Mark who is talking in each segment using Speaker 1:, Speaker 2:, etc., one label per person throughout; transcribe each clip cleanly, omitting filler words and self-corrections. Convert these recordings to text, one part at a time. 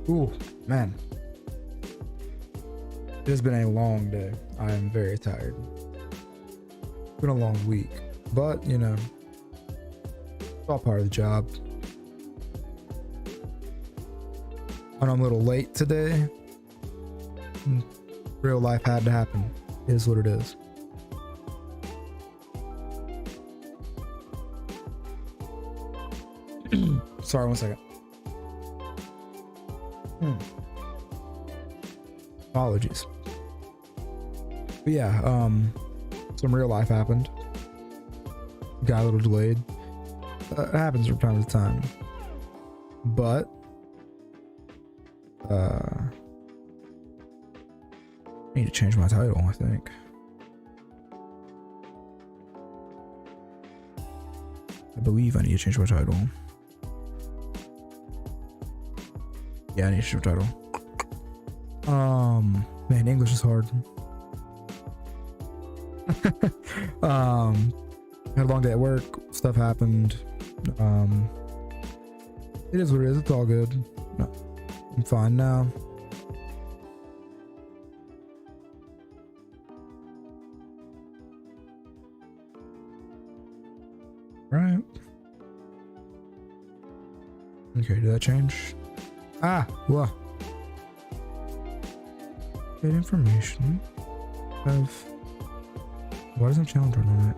Speaker 1: Ooh, man. It has been a long day. I am very tired. It's been a long week, but you know, it's all part of the job. And I'm a little late today. Real life had to happen. It is what it is. Sorry, 1 second. Apologies. But yeah, some real life happened. Got a little delayed. It happens from time to time. But I need to change my title, I think. I believe I need to change my title. Yeah, I need to change my title. Man, English is hard. Had a long day at work. Stuff happened. It is what it is. It's all good. No, I'm fine now. Right. Okay, did that change? Ah, what? Get information of what is my channel turn on it?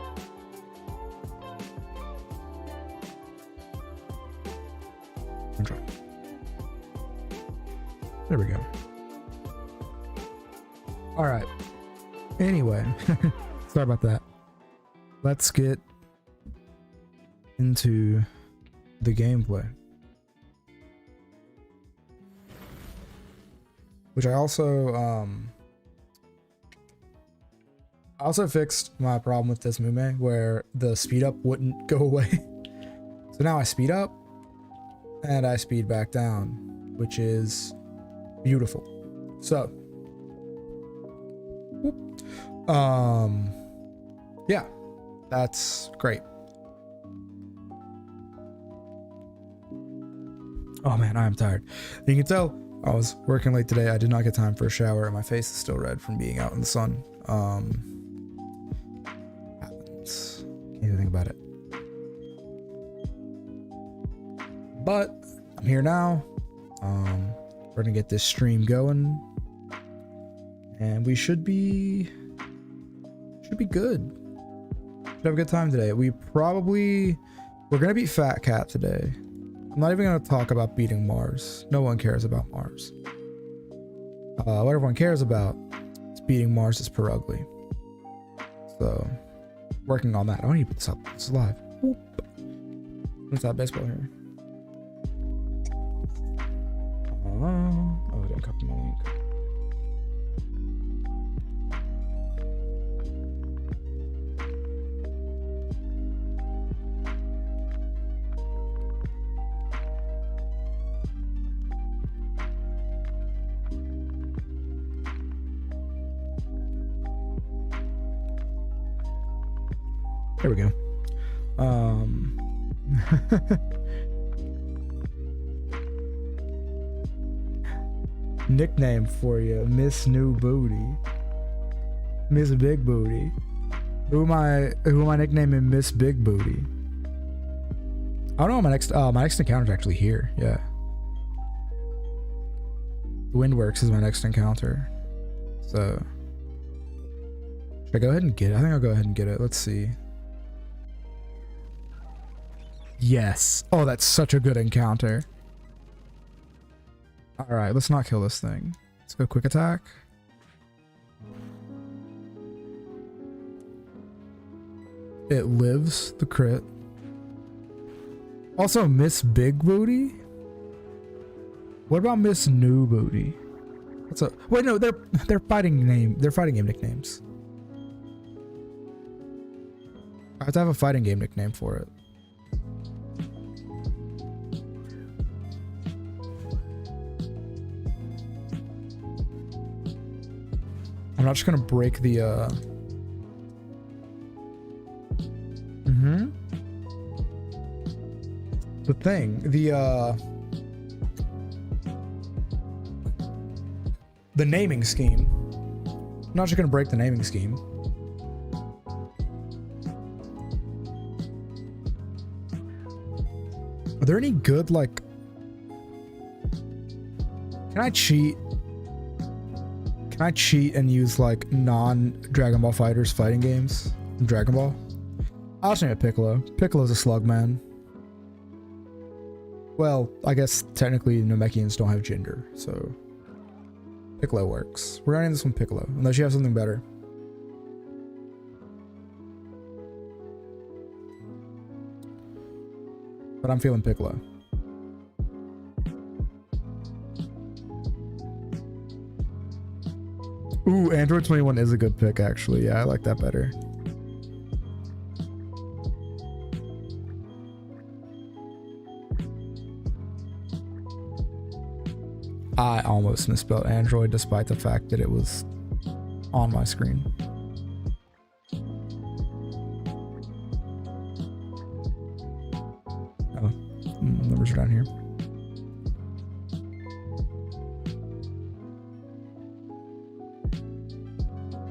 Speaker 1: Try. There we go. All right. Anyway, sorry about that. Let's get into the gameplay, which I also fixed my problem with this Mume where the speed up wouldn't go away. So now I speed up and I speed back down, which is beautiful. So yeah, that's great. Oh man, I am tired. You can tell I was working late today. I did not get time for a shower and my face is still red from being out in the sun. Happens. Can't do anything about it. But I'm here now. We're gonna get this stream going, and we should be good. Should have a good time today. We're gonna beat Fat Cat today. I'm not even gonna talk about beating Mars. No one cares about Mars. What everyone cares about is beating Mars' Per Ugly. So, working on that. I don't need to put this up. This is live. What's that baseball here? Oh, I didn't copy my link. There we go. Nickname for you, Miss New Booty, Miss Big Booty. Who am I nicknaming Miss Big Booty? I don't know. My next encounter is actually here. Yeah, Windworks is my next encounter. So should I go ahead and get it? I think I'll go ahead and get it. Let's see. Yes. Oh, that's such a good encounter. All right, let's not kill this thing. Let's go quick attack. It lives the crit. Also, Miss Big Booty. What about Miss New Booty? What's up? Wait, no, they're fighting game nicknames. I have to have a fighting game nickname for it. I'm not just gonna break the the thing, the naming scheme. I'm not just gonna break the naming scheme. Are there any good, like... Can I cheat? Can I cheat and use, like, non-Dragon Ball Fighters fighting games in Dragon Ball? I'll just name it Piccolo. Piccolo's a slug man. Well, I guess technically Namekians don't have gender, so... Piccolo works. We're gonna name this one Piccolo, unless you have something better. But I'm feeling Piccolo. Ooh, Android 21 is a good pick, actually. Yeah, I like that better. I almost misspelled Android despite the fact that it was on my screen. Oh, numbers are down here.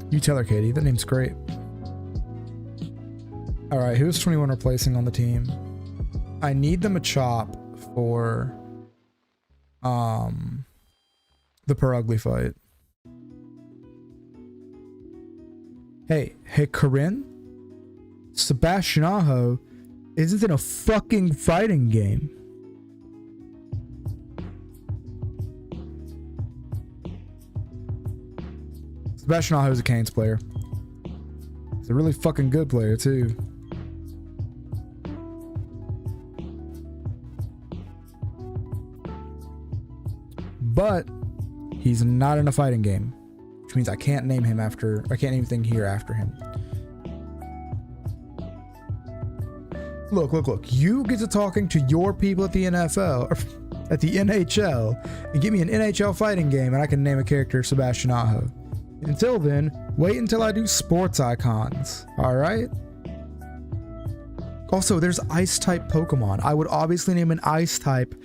Speaker 1: You tell her, Katie. That name's great. All right, who's 21 replacing on the team? I need them a chop for the Perugly fight. Hey, Corinne? Sebastian Aho isn't in a fucking fighting game. Sebastian Aho is a Canes player. He's a really fucking good player, too. But he's not in a fighting game, which means I can't name him after, I can't name anything here after him. Look. You get to talking to your people at the NFL, or at the NHL, and give me an NHL fighting game, and I can name a character Sebastian Aho. Until then, wait until I do sports icons. All right. Also, there's ice type Pokemon. I would obviously name an ice type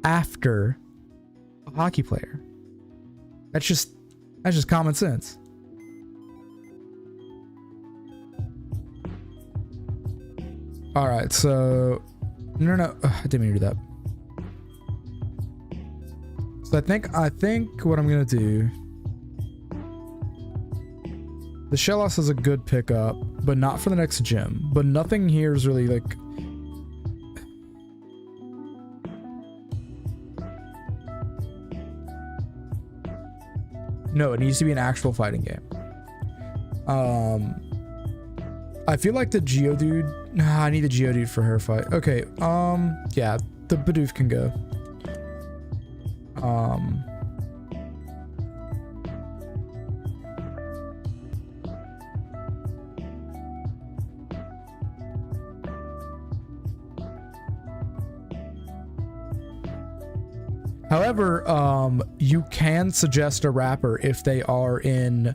Speaker 1: after a hockey player. That's just common sense. All right, so no, I didn't mean to do that. So I think what I'm gonna do. The Shellos is a good pickup, but not for the next gym. But nothing here is really like. No, it needs to be an actual fighting game. I feel like the Geodude. Nah, I need the Geodude for her fight. Okay. Yeah, the Bidoof can go. However, you can suggest a rapper if they are in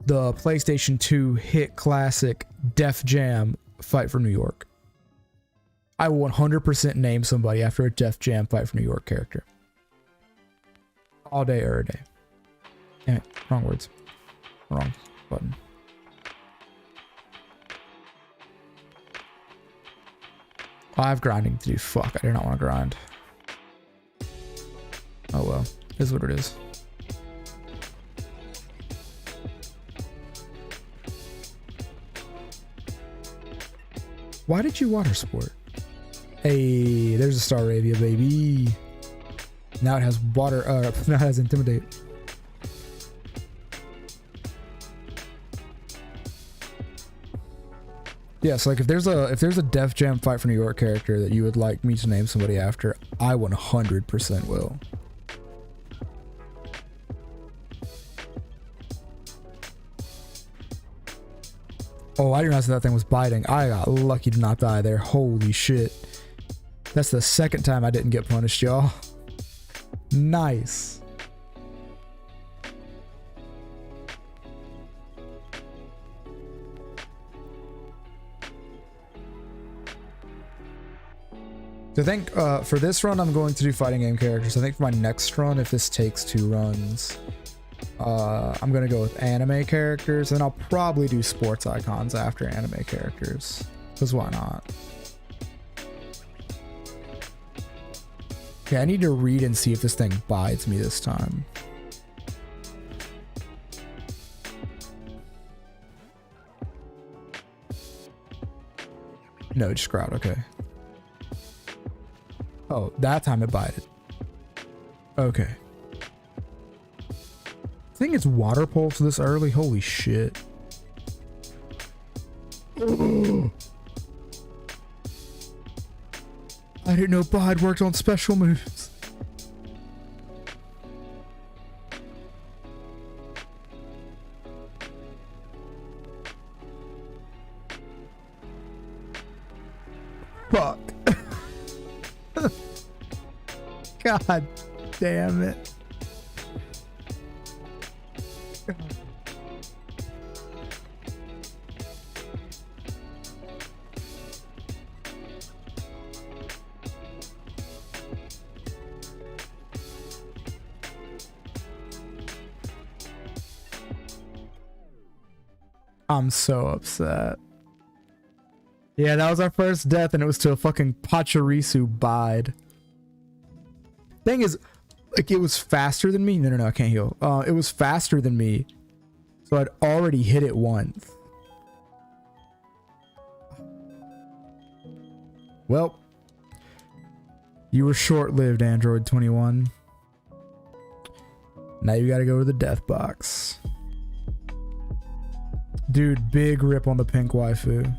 Speaker 1: the PlayStation 2 hit classic Def Jam Fight for New York. I will 100% name somebody after a Def Jam Fight for New York character. All day, every day. Damn it, wrong words. Wrong button. I have grinding to do. Fuck, I do not want to grind. Oh well, it is what it is. Why did you water sport? Hey, there's a Star Arabia, baby. Now it has water, now it has Intimidate. Yeah, so like if there's a Def Jam Fight for New York character that you would like me to name somebody after, I 100% will. Oh, I didn't realize that thing was biting. I got lucky to not die there. Holy shit. That's the second time I didn't get punished, y'all. Nice. So I think for this run, I'm going to do fighting game characters. I think for my next run, if this takes 2 runs, I'm gonna go with anime characters, and I'll probably do sports icons after anime characters, because why not? Okay, I need to read and see if this thing bides me this time. No, just crowd. Okay. Oh, that time it bided. Okay. I think it's water pulse this early. Holy shit. I didn't know Bide worked on special moves. Fuck. God damn it. I'm so upset. Yeah, that was our first death, and it was to a fucking Pachirisu bide. Thing is, like, it was faster than me. No, I can't heal. It was faster than me, so I'd already hit it once. Well, you were short-lived, Android 21. Now you gotta go to the death box. Dude, big rip on the pink waifu.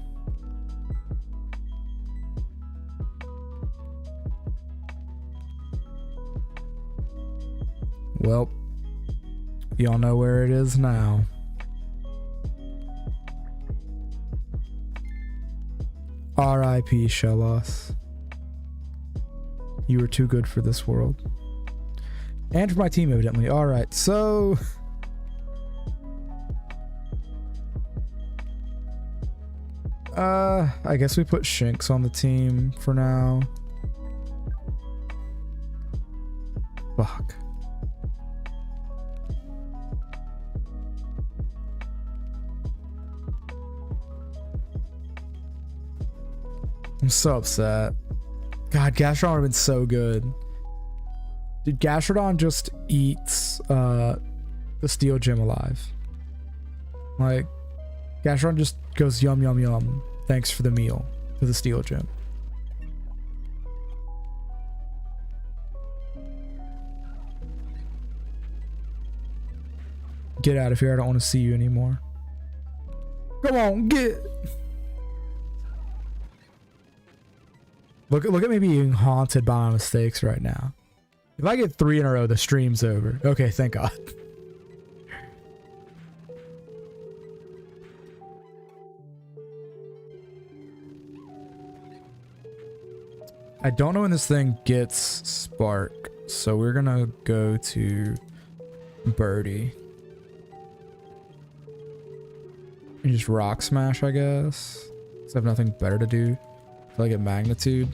Speaker 1: Well, y'all know where it is now. R.I.P. Shellos. You were too good for this world. And for my team, evidently. Alright, so... I guess we put Shinx on the team for now. Fuck. I'm so upset. God, Gastrodon would have been so good. Dude, Gastrodon just eats the Steel Gem alive. Like, Gastrodon just goes yum yum yum. Thanks for the meal to the Steel Gem. Get out of here. I don't want to see you anymore. Come on, get. Look at me being haunted by my mistakes right now. If I get 3 in a row, the stream's over. Okay, thank God. I don't know when this thing gets Spark, so we're gonna go to Birdie. And just Rock Smash, I guess. Because I have nothing better to do. Until I get Magnitude.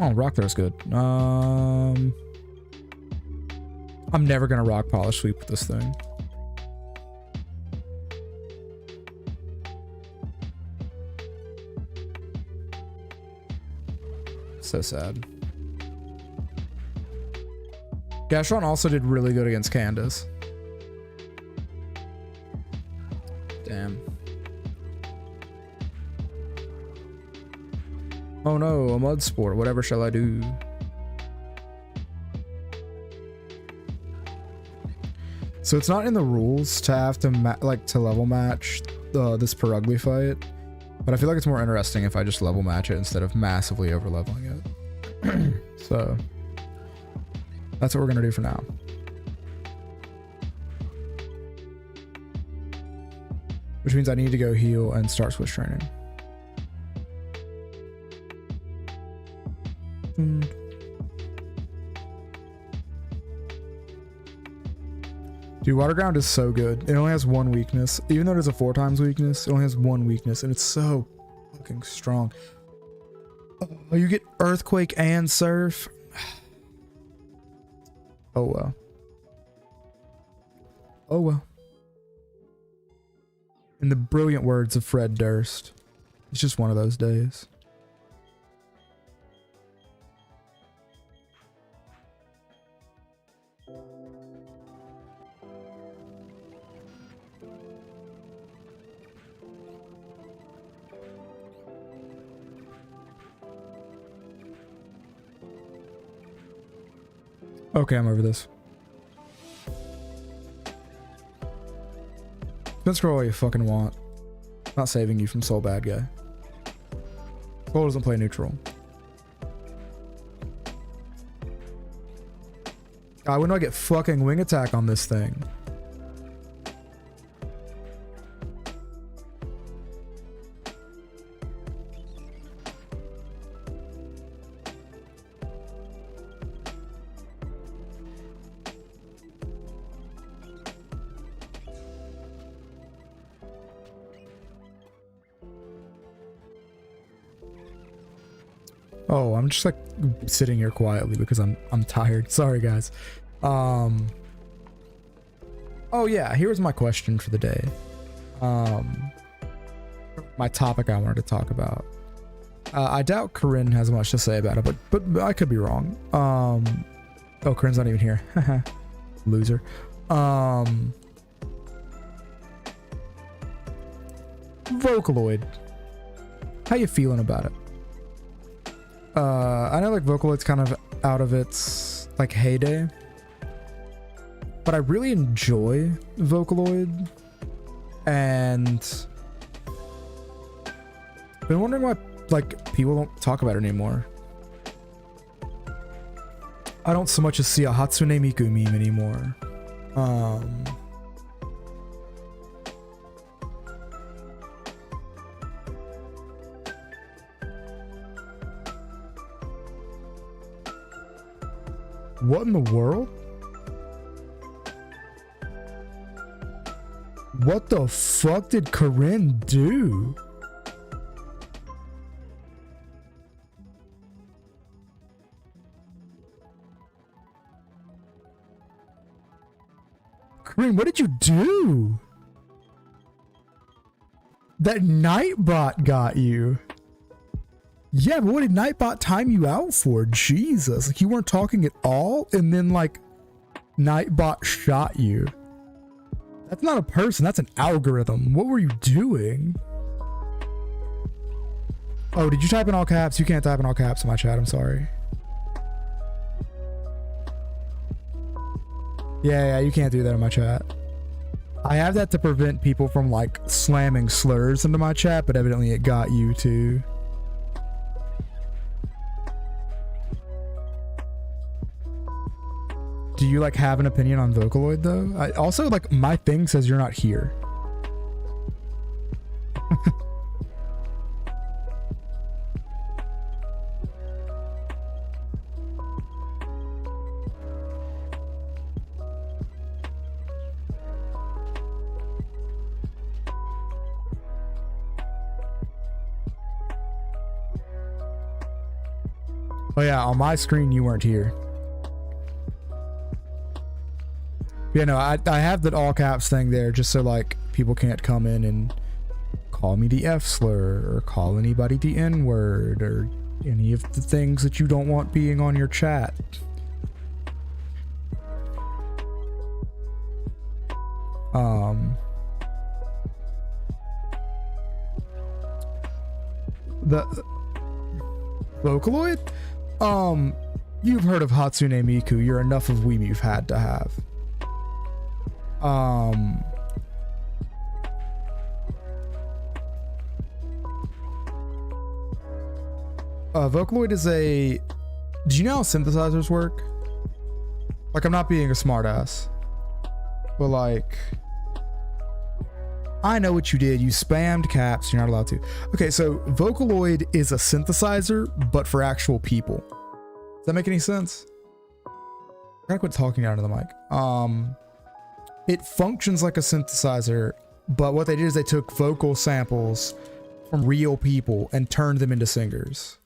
Speaker 1: Oh, Rock Throw's good. I'm never gonna Rock Polish Sweep with this thing. So sad. Gastron also did really good against Candace. Damn. Oh no, a mud sport. Whatever shall I do? So it's not in the rules to have to to level match this Perugly fight, but I feel like it's more interesting if I just level match it instead of massively over leveling it. So that's what we're gonna do for now. Which means I need to go heal and start switch training. Dude, Water Ground is so good. It only has one weakness. Even though it has a 4x weakness, it only has one weakness, and it's so fucking strong. Oh, you get Earthquake and Surf. Oh well. Oh well. In the brilliant words of Fred Durst, it's just one of those days. Okay, I'm over this. Don't scroll all you fucking want. Not saving you from Soul Bad Guy. Soul doesn't play neutral. God, when do I get fucking wing attack on this thing? Oh, I'm just like sitting here quietly because I'm tired. Sorry guys. Oh yeah, here's my question for the day. My topic I wanted to talk about. I doubt Corinne has much to say about it, but I could be wrong. Oh, Corinne's not even here. Loser. Vocaloid. How you feeling about it? I know like Vocaloid's kind of out of its like heyday, but I really enjoy Vocaloid, and been wondering why like people don't talk about it anymore. I don't so much as see a Hatsune Miku meme anymore. What in the world? What the fuck did Corinne do? Corinne, what did you do? That Nightbot got you. Yeah, but what did Nightbot time you out for? Jesus, like you weren't talking at all, and then like Nightbot shot you. That's not a person, that's an algorithm. What were you doing? Oh, did you type in all caps? You can't type in all caps in my chat, I'm sorry. Yeah, you can't do that in my chat. I have that to prevent people from like slamming slurs into my chat, but evidently it got you too. Do you like have an opinion on Vocaloid though? I also like my thing says you're not here. Oh yeah, on my screen you weren't here. Yeah, no, I have that all caps thing there just so like people can't come in and call me the F slur or call anybody the N word or any of the things that you don't want being on your chat. The Vocaloid? You've heard of Hatsune Miku. You're enough of weeb you've had to have. Vocaloid is a... Do you know how synthesizers work? Like, I'm not being a smartass, but like, I know what you did. You spammed caps. You're not allowed to. Okay, so Vocaloid is a synthesizer, but for actual people. Does that make any sense? I gotta quit talking out of the mic. It functions like a synthesizer, but what they did is they took vocal samples from real people and turned them into singers.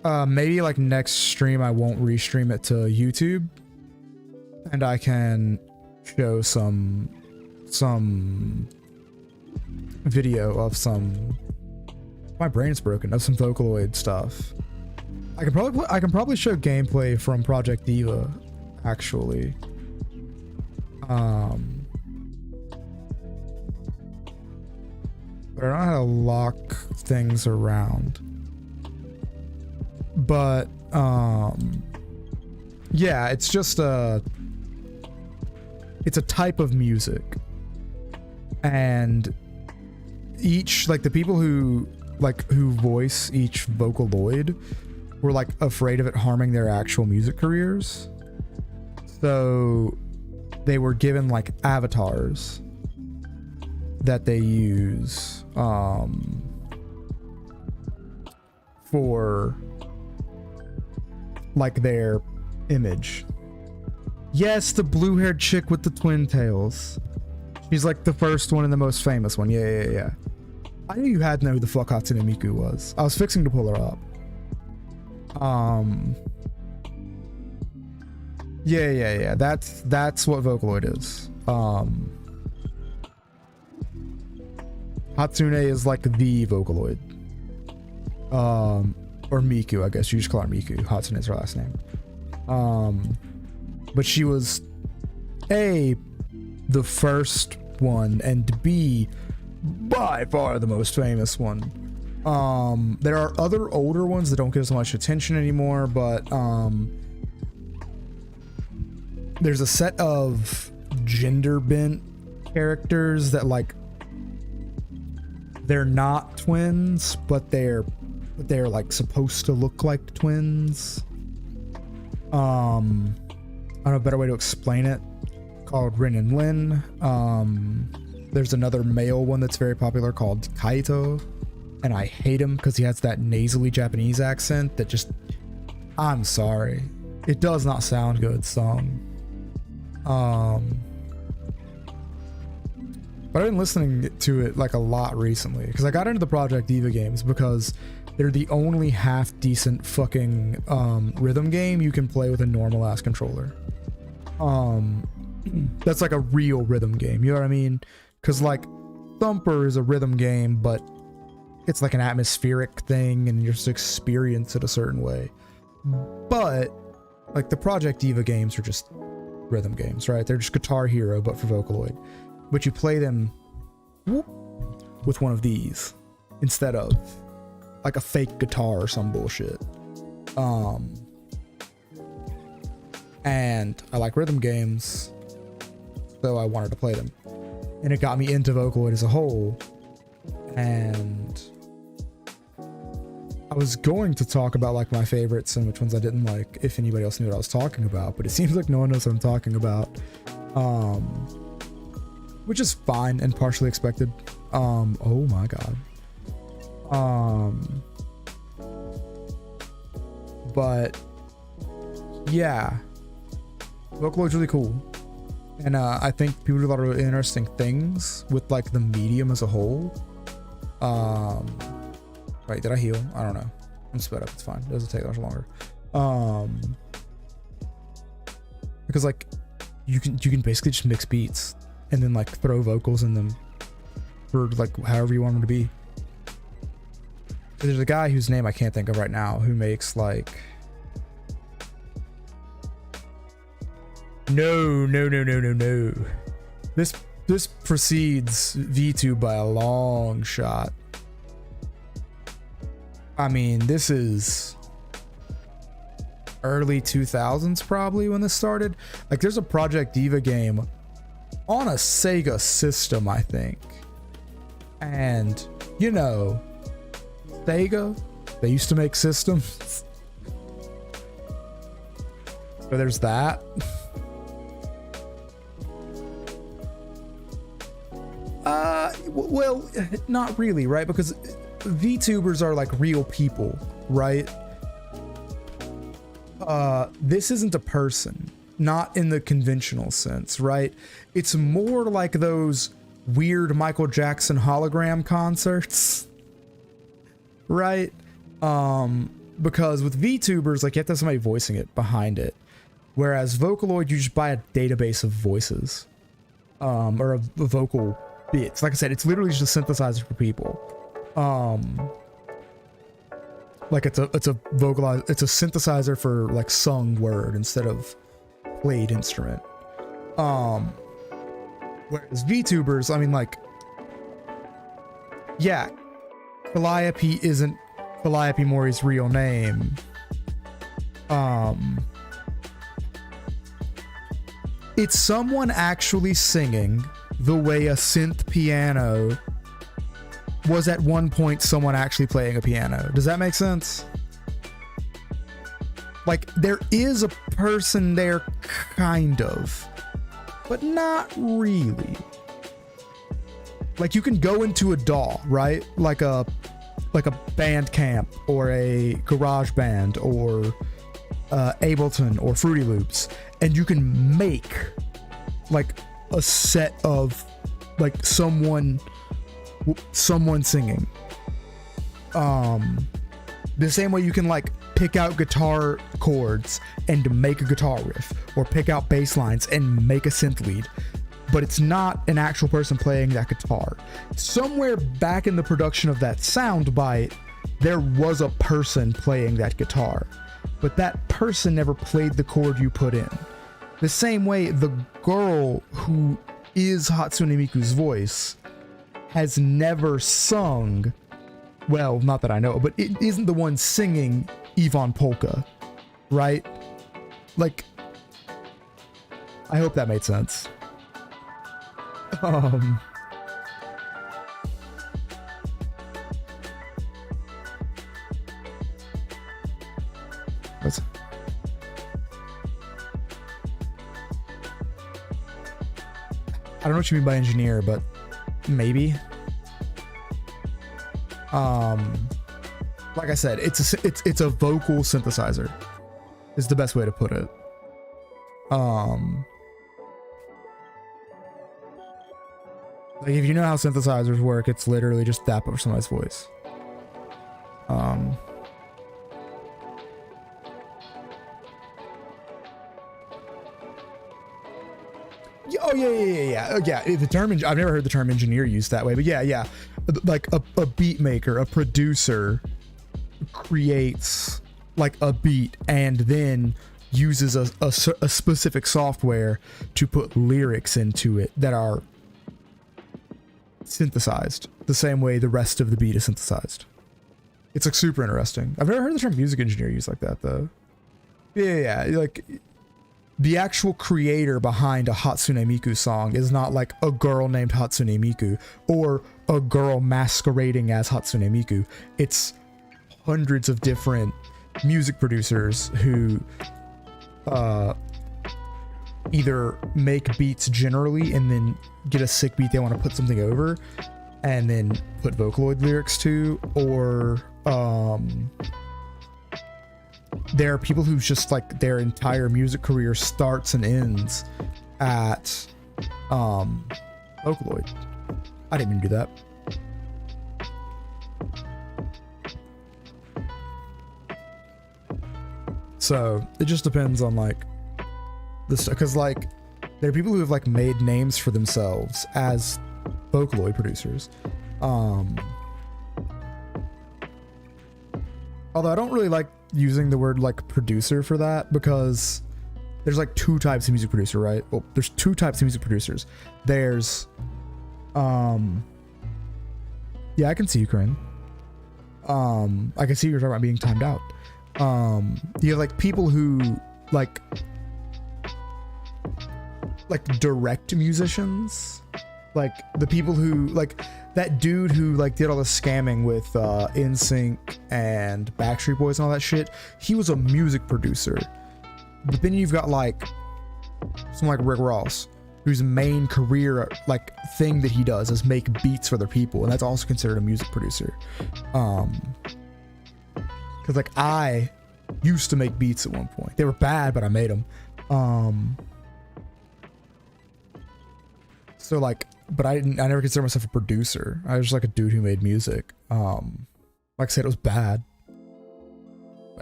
Speaker 1: Maybe like next stream I won't restream it to YouTube, and I can show some video of some, my brain's broken, of some Vocaloid stuff. I can probably show gameplay from Project Diva, actually. But I don't know how to lock things around. But yeah, it's just it's a type of music, and each, like, the people who voice each Vocaloid were like afraid of it harming their actual music careers, so they were given like avatars that they use for like their image. Yes, the blue-haired chick with the twin tails. She's like the first one and the most famous one. Yeah. I knew you had to know who the fuck Hatsune Miku was. I was fixing to pull her up. Yeah. That's what Vocaloid is. Hatsune is like the Vocaloid. Or Miku, I guess. You just call her Miku. Hatsune is her last name. But she was A, the first one, and B, by far the most famous one. There are other older ones that don't get as much attention anymore, but there's a set of gender bent characters that, like, they're not twins, but they're like supposed to look like twins. I don't know a better way to explain it. Called Rin and Lin. There's another male one that's very popular called Kaito, and I hate him because he has that nasally Japanese accent that just, I'm sorry, it does not sound good sung. But I've been listening to it like a lot recently because I got into the Project Diva games because they're the only half decent fucking rhythm game you can play with a normal ass controller. That's like a real rhythm game, you know what I mean? Because like Thumper is a rhythm game, but it's like an atmospheric thing and you just experience it a certain way. But like the Project Diva games are just rhythm games, right? They're just Guitar Hero but for Vocaloid, but you play them with one of these instead of like a fake guitar or some bullshit. And I like rhythm games, so I wanted to play them, and it got me into Vocaloid as a whole. And I was going to talk about like my favorites and which ones I didn't like if anybody else knew what I was talking about, but it seems like no one knows what I'm talking about, which is fine and partially expected. Oh my god. But yeah, Vocaloid's really cool, and I think people do a lot of really interesting things with like the medium as a whole. Wait, did I heal? I don't know. I'm sped up. It's fine. It doesn't take much longer. Because like you can basically just mix beats and then like throw vocals in them for like however you want them to be. There's a guy whose name I can't think of right now who makes like no. This precedes VTube by a long shot. I mean, this is early 2000s probably when this started. Like there's a Project Diva game on a Sega system, I think. And you know, Sega, they used to make systems. So there's that. Well, not really, right? Because VTubers are like real people, right? This isn't a person, not in the conventional sense, right? It's more like those weird Michael Jackson hologram concerts, right? because with VTubers, like you have to have somebody voicing it behind it. Whereas Vocaloid, you just buy a database of voices, or of vocal bits. Like I said, it's literally just a synthesizer for people. Like it's a synthesizer for like sung word instead of played instrument. Whereas VTubers, I mean, like, yeah, Calliope isn't Calliope Mori's real name. It's someone actually singing the way a synth piano was at one point someone actually playing a piano. Does that make sense? Like, there is a person there, kind of, but not really. Like, you can go into a DAW, right? Like a Bandcamp or a GarageBand or Ableton or Fruity Loops, and you can make like a set of like someone singing. The same way you can like pick out guitar chords and make a guitar riff, or pick out bass lines and make a synth lead, but it's not an actual person playing that guitar. Somewhere back in the production of that sound bite, there was a person playing that guitar, but that person never played the chord you put in. The same way the girl who is Hatsune Miku's voice has never sung, well, not that I know, but it isn't the one singing Yvonne Polka, right? Like, I hope that made sense. What's... I don't know what you mean by engineer, but maybe. Like I said, it's a vocal synthesizer is the best way to put it. Like, if you know how synthesizers work, it's literally just that but for somebody's voice. Oh yeah. The term, I've never heard the term engineer used that way, but yeah. Like a beat maker, a producer creates like a beat and then uses a specific software to put lyrics into it that are synthesized the same way the rest of the beat is synthesized. It's like super interesting. I've never heard the term music engineer used like that though. Yeah, like the actual creator behind a Hatsune Miku song is not like a girl named Hatsune Miku or a girl masquerading as Hatsune Miku. It's hundreds of different music producers who either make beats generally and then get a sick beat they want to put something over and then put Vocaloid lyrics to, or there are people who just like their entire music career starts and ends at Vocaloid. I didn't mean to do that. So it just depends on like this, because like there are people who have like made names for themselves as Vocaloid producers. Although I don't really like using the word like producer for that, because there's like two types of music producer, right? Well, there's two types of music producers. There's yeah, I can see you, Corinne. I can see you're talking about being timed out. You have like people who like direct musicians, like the people who like that dude who like did all the scamming with NSYNC and Backstreet Boys and all that shit. He was a music producer. But then you've got like someone like Rick Ross, whose main career like thing that he does is make beats for other people, and that's also considered a music producer. Because like I used to make beats at one point. They were bad, but I made them. So like, but I never considered myself a producer. I was just like a dude who made music. Like I said, it was bad.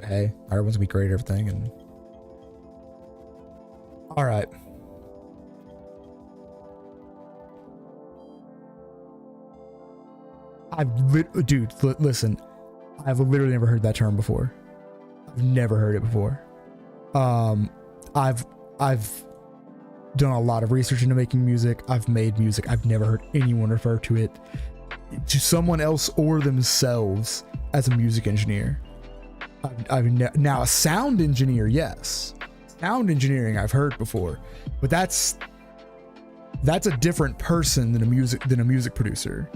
Speaker 1: But hey, everyone's gonna be great at everything. And all right. Dude, listen, I've literally never heard that term before. I've never heard it before. I've done a lot of research into making music. I've made music. I've never heard anyone refer to it, to someone else or themselves, as a music engineer. Now a sound engineer, yes, sound engineering I've heard before, but that's a different person than a music producer.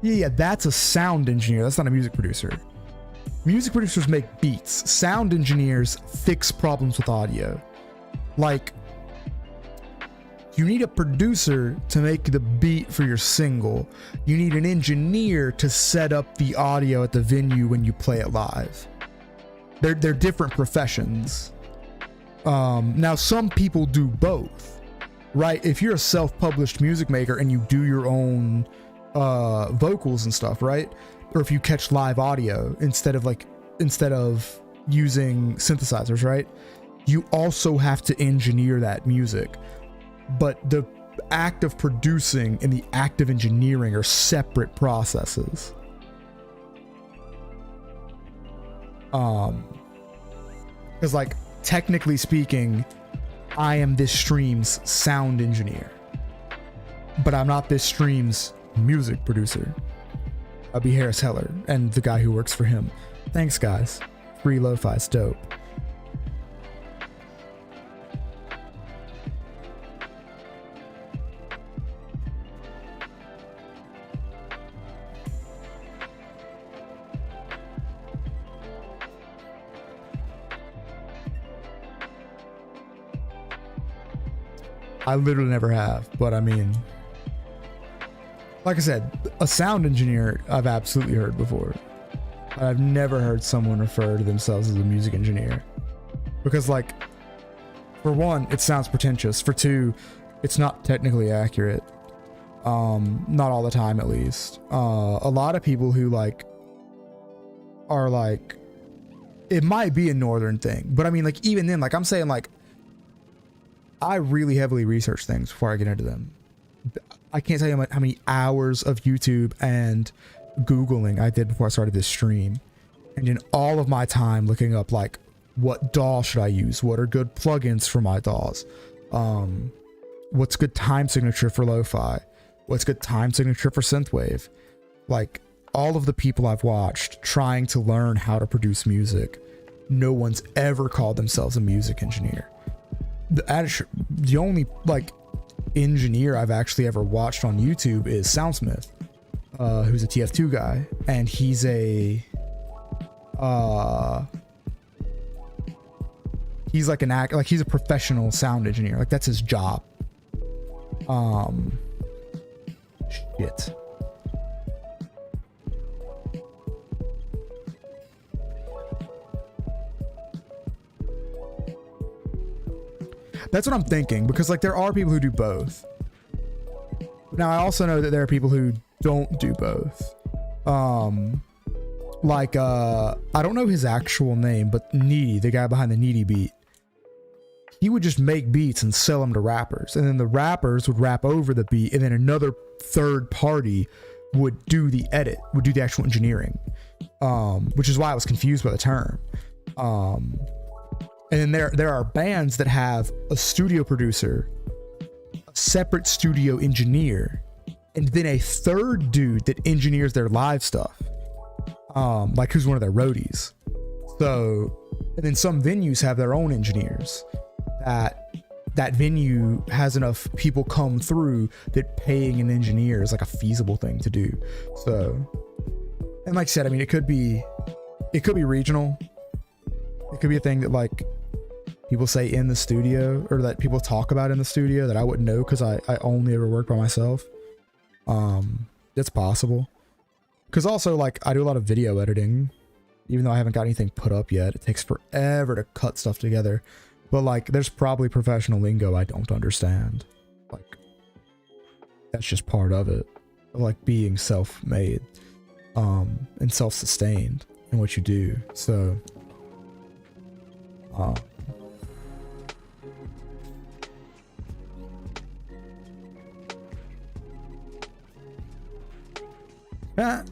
Speaker 1: Yeah, that's a sound engineer. That's not a music producer. Music producers make beats. Sound engineers fix problems with audio. Like, you need a producer to make the beat for your single. You need an engineer to set up the audio at the venue when you play it live. They're different professions. Now, some people do both, right? If you're a self-published music maker and you do your own vocals and stuff, right? Or if you catch live audio instead of using synthesizers, right? You also have to engineer that music. But the act of producing and the act of engineering are separate processes. Because, like, technically speaking, I am this stream's sound engineer, but I'm not this stream's music producer. I'll be Harris Heller and the guy who works for him. Thanks, guys. Free lo-fi's dope. I literally never have, but I mean, like I said, a sound engineer I've absolutely heard before. I've never heard someone refer to themselves as a music engineer, because, like, for one, it sounds pretentious. For two, it's not technically accurate. Not all the time, at least. A lot of people who are like, it might be a northern thing, but I mean, like, even then, like, I'm saying, like, I really heavily research things before I get into them. I can't tell you how many hours of YouTube and Googling I did before I started this stream. And in all of my time looking up, like, what DAW should I use? What are good plugins for my DAWs? What's good time signature for lo-fi? What's good time signature for synthwave? Like, all of the people I've watched trying to learn how to produce music, no one's ever called themselves a music engineer. The only, like, engineer I've actually ever watched on YouTube is Soundsmith, who's a TF2 guy, and he's a he's like he's a professional sound engineer. Like, that's his job. Shit. That's what I'm thinking, because, like, there are people who do both. Now, I also know that there are people who don't do both. Like, I don't know his actual name, but Needy, the guy behind the Needy beat, he would just make beats and sell them to rappers, and then the rappers would rap over the beat, and then another third party would do the edit, would do the actual engineering, which is why I was confused by the term. And then there are bands that have a studio producer, a separate studio engineer, and then a third dude that engineers their live stuff, like, who's one of their roadies. So, and then some venues have their own engineers. That venue has enough people come through that paying an engineer is like a feasible thing to do. So, and like I said, I mean, it could be regional. It could be a thing that, like, people say in the studio, or that people talk about in the studio that I wouldn't know because I only ever work by myself. It's possible. Because also, like, I do a lot of video editing, even though I haven't got anything put up yet. It takes forever to cut stuff together. But, like, there's probably professional lingo I don't understand. Like, that's just part of it. Like, being self-made. and self-sustained in what you do. So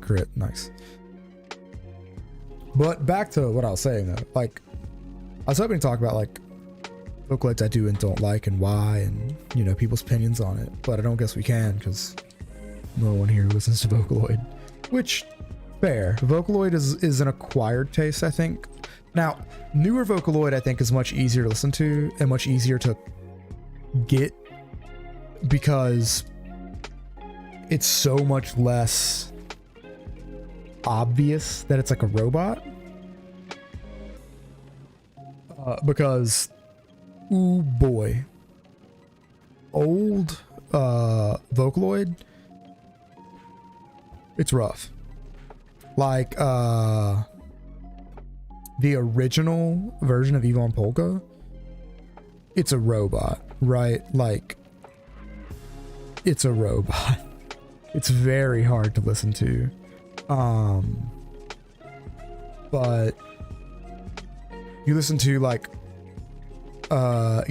Speaker 1: crit, nice. But back to what I was saying though, like I was hoping to talk about like Vocaloids I do and don't like and why, and you know, people's opinions on it, but I don't guess we can because no one here listens to Vocaloid, which fair. Vocaloid is an acquired taste, I think. Now, newer Vocaloid I think is much easier to listen to and much easier to get because it's so much less obvious that it's like a robot. Because, ooh boy, old Vocaloid, it's rough. Like the original version of Yvonne Polka, it's a robot, right? Like it's a robot. It's very hard to listen to. But you listen to like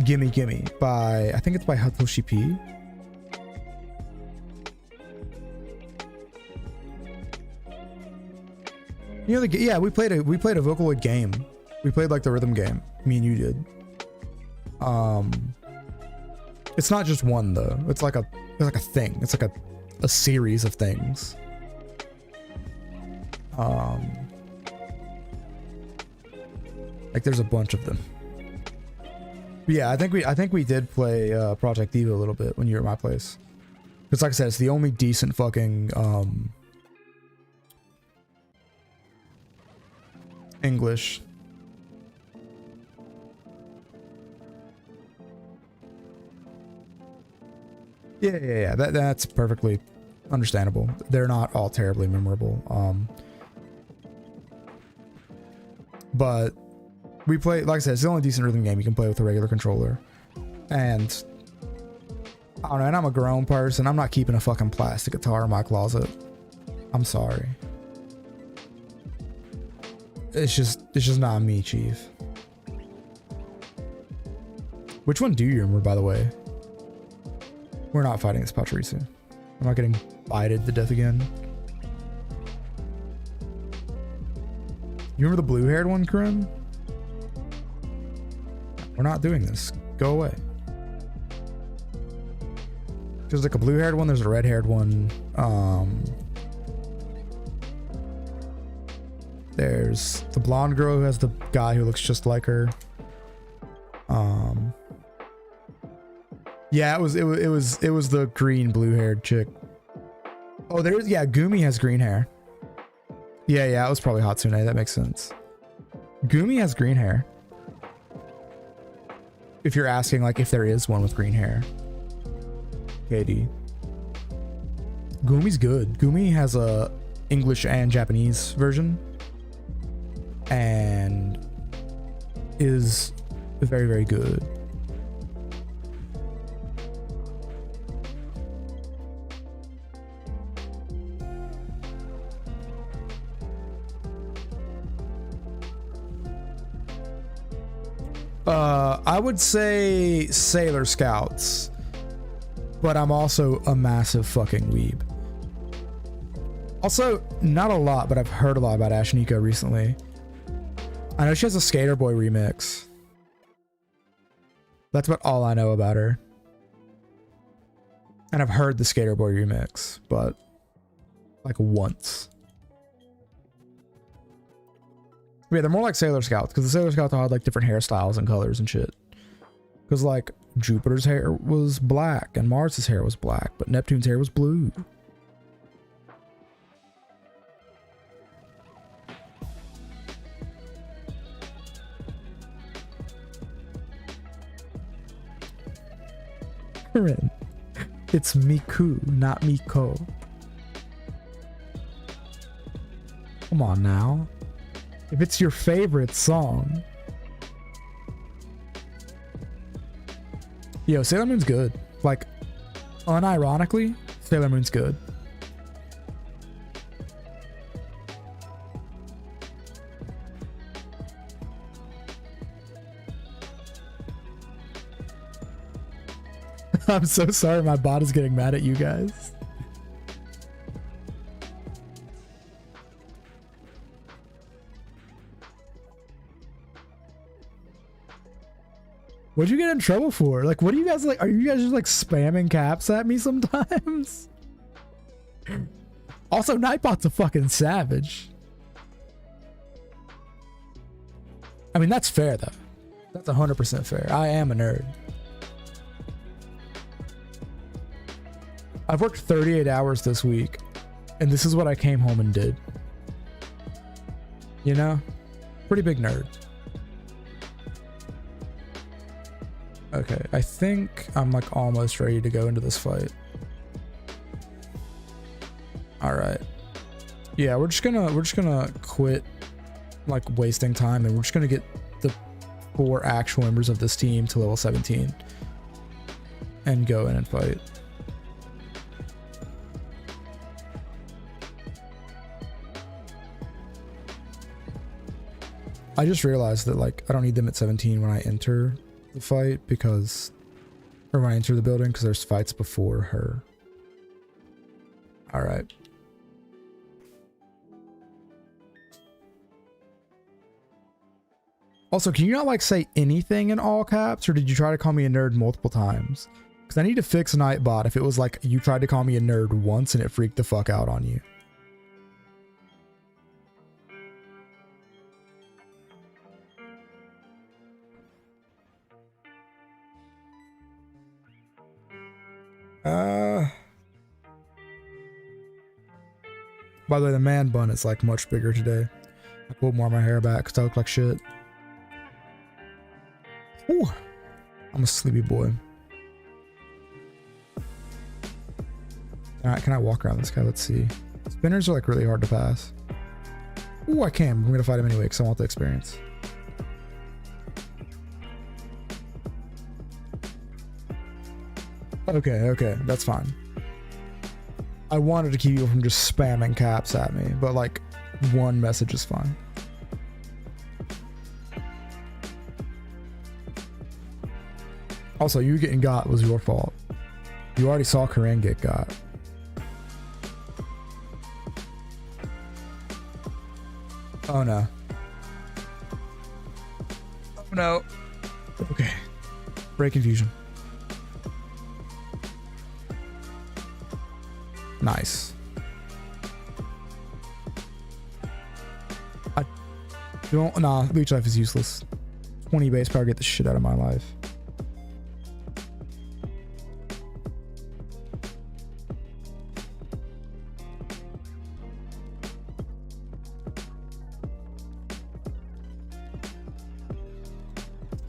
Speaker 1: Gimme Gimme by, I think it's by Hatoshi P. You know, yeah, we played a Vocaloid game. We played like the rhythm game. Me and you did. It's not just one though. It's like a thing. It's like a series of things. Like there's a bunch of them. But yeah, I think we did play Project Diva a little bit when you were at my place. Because like I said, it's the only decent fucking English. Yeah. That's perfectly understandable. They're not all terribly memorable. But we play, like I said, it's the only decent rhythm game you can play with a regular controller. And I don't know, and I'm a grown person. I'm not keeping a fucking plastic guitar in my closet. I'm sorry. It's just not me, Chief. Which one do you remember, by the way? We're not fighting this Pachirisu. I'm not getting bited to death again. You remember the blue-haired one, Corinne? We're not doing this. Go away. There's like a blue-haired one. There's a red-haired one. There's the blonde girl who has the guy who looks just like her. Yeah, it was the green blue-haired chick. Oh, Gumi has green hair. Yeah, it was probably Hatsune. That makes sense. Gumi has green hair. If you're asking, like, if there is one with green hair. KD. Gumi's good. Gumi has a English and Japanese version. And is very, very good. I would say Sailor Scouts, but I'm also a massive fucking weeb. Also, not a lot, but I've heard a lot about Ashnika recently. I know she has a Skater Boy remix. That's about all I know about her. And I've heard the Skater Boy remix, but like once. Yeah, they're more like Sailor Scouts, because the Sailor Scouts had like different hairstyles and colors and shit. Because like Jupiter's hair was black and Mars's hair was black, but Neptune's hair was blue. Corinne, it's Miku, not Miko. Come on now. If it's your favorite song. Yo, Sailor Moon's good. Like, unironically, Sailor Moon's good. I'm so sorry my bot is getting mad at you guys. What'd you get in trouble for? Like, what do you guys like? Are you guys just like spamming caps at me sometimes? Also, Nightbot's a fucking savage. I mean, that's fair though. That's 100% fair. I am a nerd. I've worked 38 hours this week, and this is what I came home and did. You know? Pretty big nerd. Okay, I think I'm like almost ready to go into this fight. All right. Yeah, we're just gonna quit like wasting time, and we're just gonna get the 4 actual members of this team to level 17 and go in and fight. I just realized that like I don't need them at 17 when I enter the fight because, or when I enter the building, because there's fights before her. All right. Also, can you not like say anything in all caps, or did you try to call me a nerd multiple times? Because I need to fix Nightbot if it was like you tried to call me a nerd once and it freaked the fuck out on you. By the way, the man bun is like much bigger today. I pulled more of my hair back because I look like shit. Ooh, I'm a sleepy boy. Alright, can I walk around this guy? Let's see. Spinners are like really hard to pass. Ooh, I can. I'm gonna fight him anyway because I want the experience. Okay, that's fine. I wanted to keep you from just spamming caps at me, but like one message is fine. Also, you getting got was your fault. You already saw Corinne get got. Oh no. Oh no. Okay. Break confusion. Nice. I don't. Nah, leech life is useless. 20 base power, get the shit out of my life.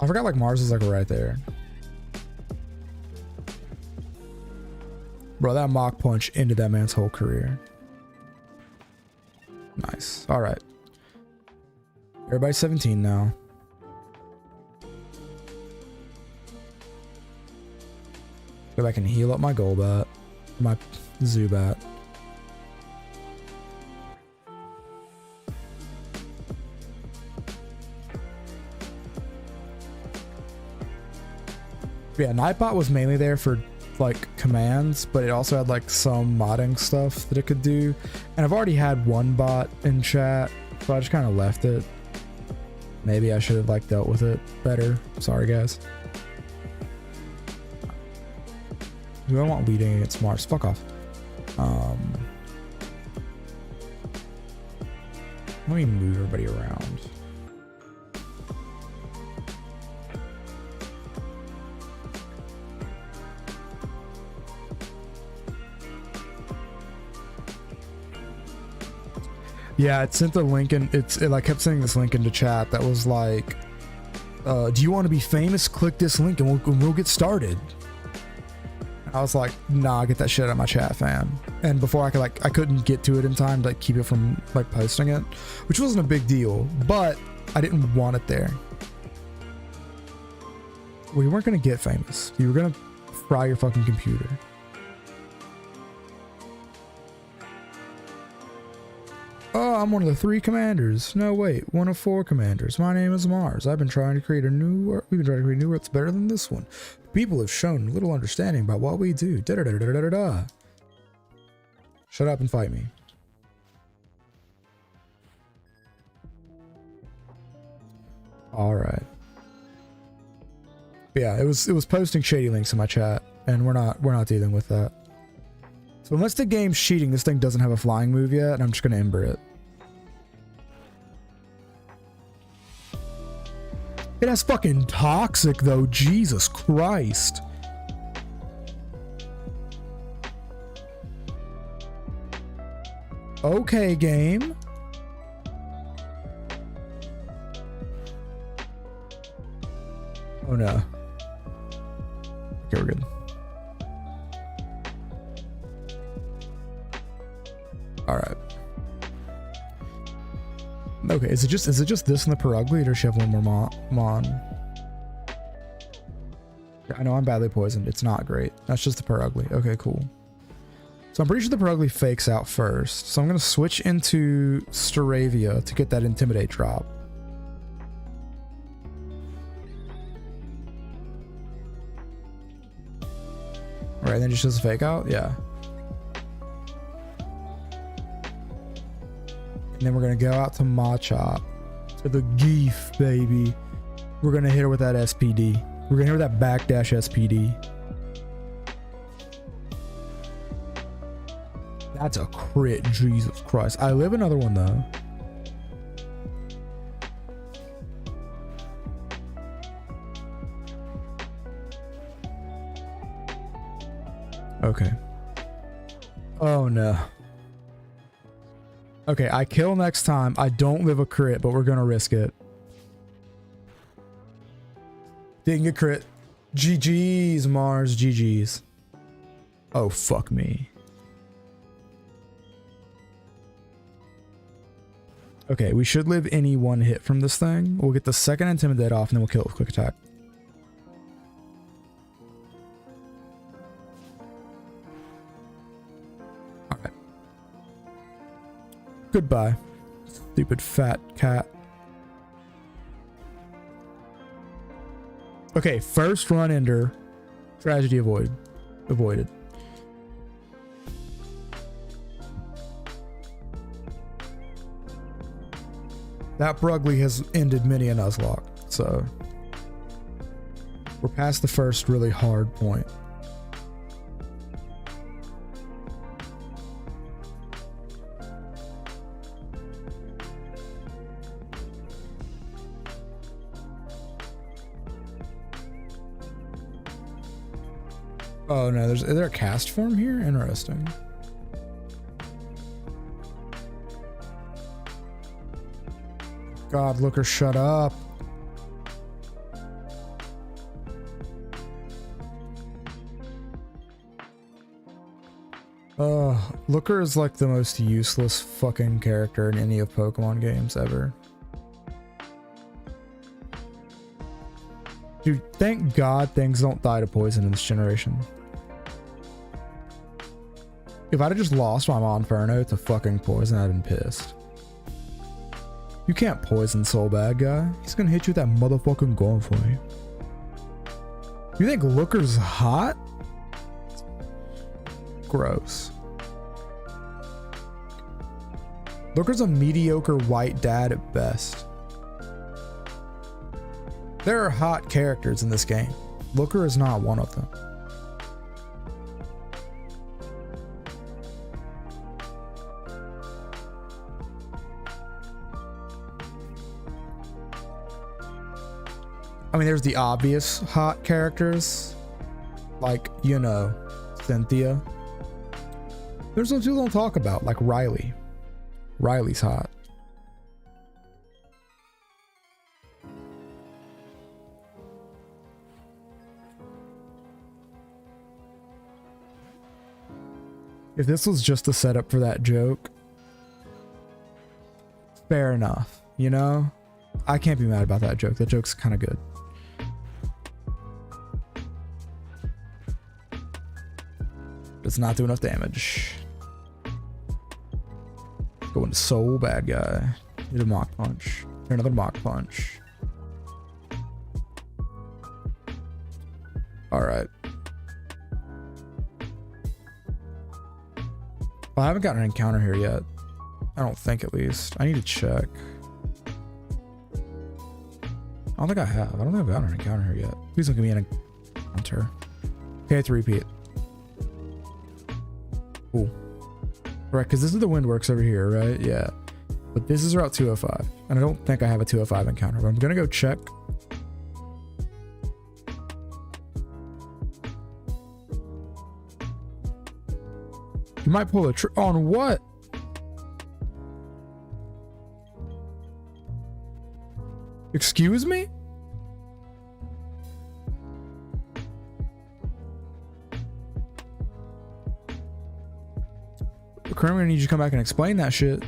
Speaker 1: I forgot like Mars is like right there. Bro, that mock punch ended that man's whole career. Nice. All right. Everybody's 17 now. Go back and heal up my Golbat. My Zubat. Yeah, Nightbot was mainly there for like commands, but it also had like some modding stuff that it could do, and I've already had one bot in chat, so I just kind of left it. Maybe I should have like dealt with it better. Sorry guys. Do I want leading against Mars? Fuck off. Let me move everybody around. Yeah, it sent the link in. It like kept sending this link into chat that was like, do you want to be famous? Click this link and we'll get started. I was like, nah, get that shit out of my chat, fam. And before I could like, I couldn't get to it in time to like keep it from like posting it, which wasn't a big deal, but I didn't want it there. We weren't gonna get famous. You were gonna fry your fucking computer. Oh, I'm one of the 3 commanders. No, wait, one of 4 commanders. My name is Mars. We've been trying to create a new world that's better than this one. People have shown little understanding about what we do. Da da da da da da da. Shut up and fight me. All right. But yeah, it was posting shady links in my chat, and we're not dealing with that. So unless the game's cheating, this thing doesn't have a flying move yet, and I'm just gonna ember it. It has fucking toxic though, Jesus Christ. Okay, game. Oh no. Okay, we're good. All right. Okay, is it just this in the Perugly, or does she have one more mon? I know I'm badly poisoned. It's not great. That's just the Perugly. Okay, cool. So I'm pretty sure the Perugly fakes out first. So I'm gonna switch into Staravia to get that Intimidate drop. All right, then just does a fake out. Yeah. And then we're gonna go out to Machop, to the Geef, baby. We're gonna hit her with that SPD. We're gonna hit her with that backdash SPD. That's a crit, Jesus Christ. I live another one though. Okay. Oh no. Okay, I kill next time. I don't live a crit, but we're gonna risk it. Didn't get crit. GG's, Mars. GG's. Oh, fuck me. Okay, we should live any one hit from this thing. We'll get the second Intimidate off, and then we'll kill it with Quick Attack. Alright. Goodbye, stupid fat cat. Okay, first run ender. Tragedy avoided. That Brugly has ended many a Nuzlocke, so we're past the first really hard point. Oh no, is there a cast form here? Interesting. God, Looker, shut up. Looker is like the most useless fucking character in any of Pokemon games ever. Dude, thank God things don't die to poison in this generation. If I'd have just lost my Monferno to fucking poison, I'd have been pissed. You can't poison Soul Bad Guy. He's gonna hit you with that motherfucking Gunflame. You think Looker's hot? Gross. Looker's a mediocre white dad at best. There are hot characters in this game. Looker is not one of them. I mean, there's the obvious hot characters, like, you know, Cynthia. There's those people don't talk about, like Riley. Riley's hot. If this was just a setup for that joke, fair enough, you know? I can't be mad about that joke. That joke's kind of good. Does not do enough damage. Going so bad, guy. Need a mock punch. Another mock punch. All right. Well, I haven't gotten an encounter here yet. I don't think, at least. I need to check. I don't think I have. I don't think I've gotten an encounter here yet. Please don't give me an encounter. Okay, it's a repeat. Cool. Right, because this is the Windworks over here, right? Yeah. But this is Route 205. And I don't think I have a 205 encounter, but I'm going to go check. You might pull a on what? Excuse me? Currently, I'm gonna need you to come back and explain that shit.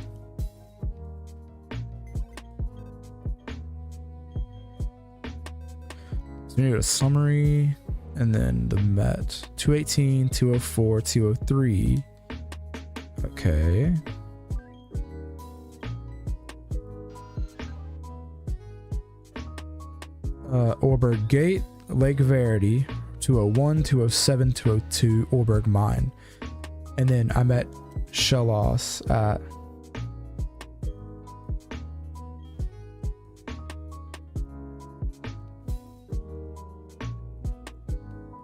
Speaker 1: So we need a summary and then the Met. 218, 204, 203. Okay. Orberg Gate, Lake Verity, 201, 207, 202, Orberg Mine. And then I'm at Shellos at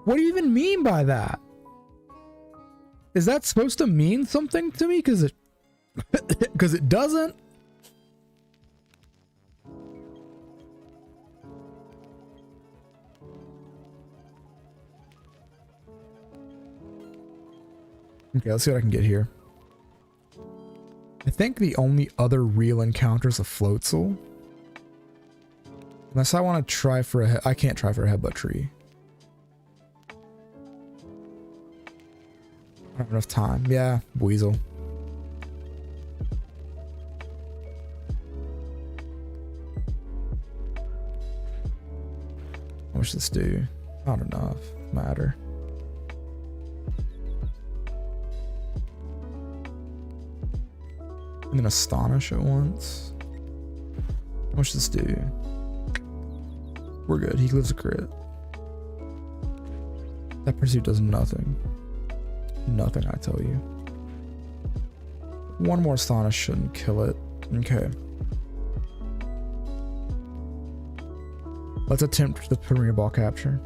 Speaker 1: what do you even mean by that? Is that supposed to mean something to me? Because it doesn't. Okay, let's see what I can get here. I think the only other real encounter is a Floatzel. Unless I want to try for a... I can't try for a Headbutt Tree. I don't have enough time. Yeah, Weasel. How much does this do? Not enough. Matter. And then Astonish at once. How much does this do? We're good. He lives a crit. That pursuit does nothing. Nothing, I tell you. One more Astonish shouldn't kill it. Okay. Let's attempt the Premier Ball capture.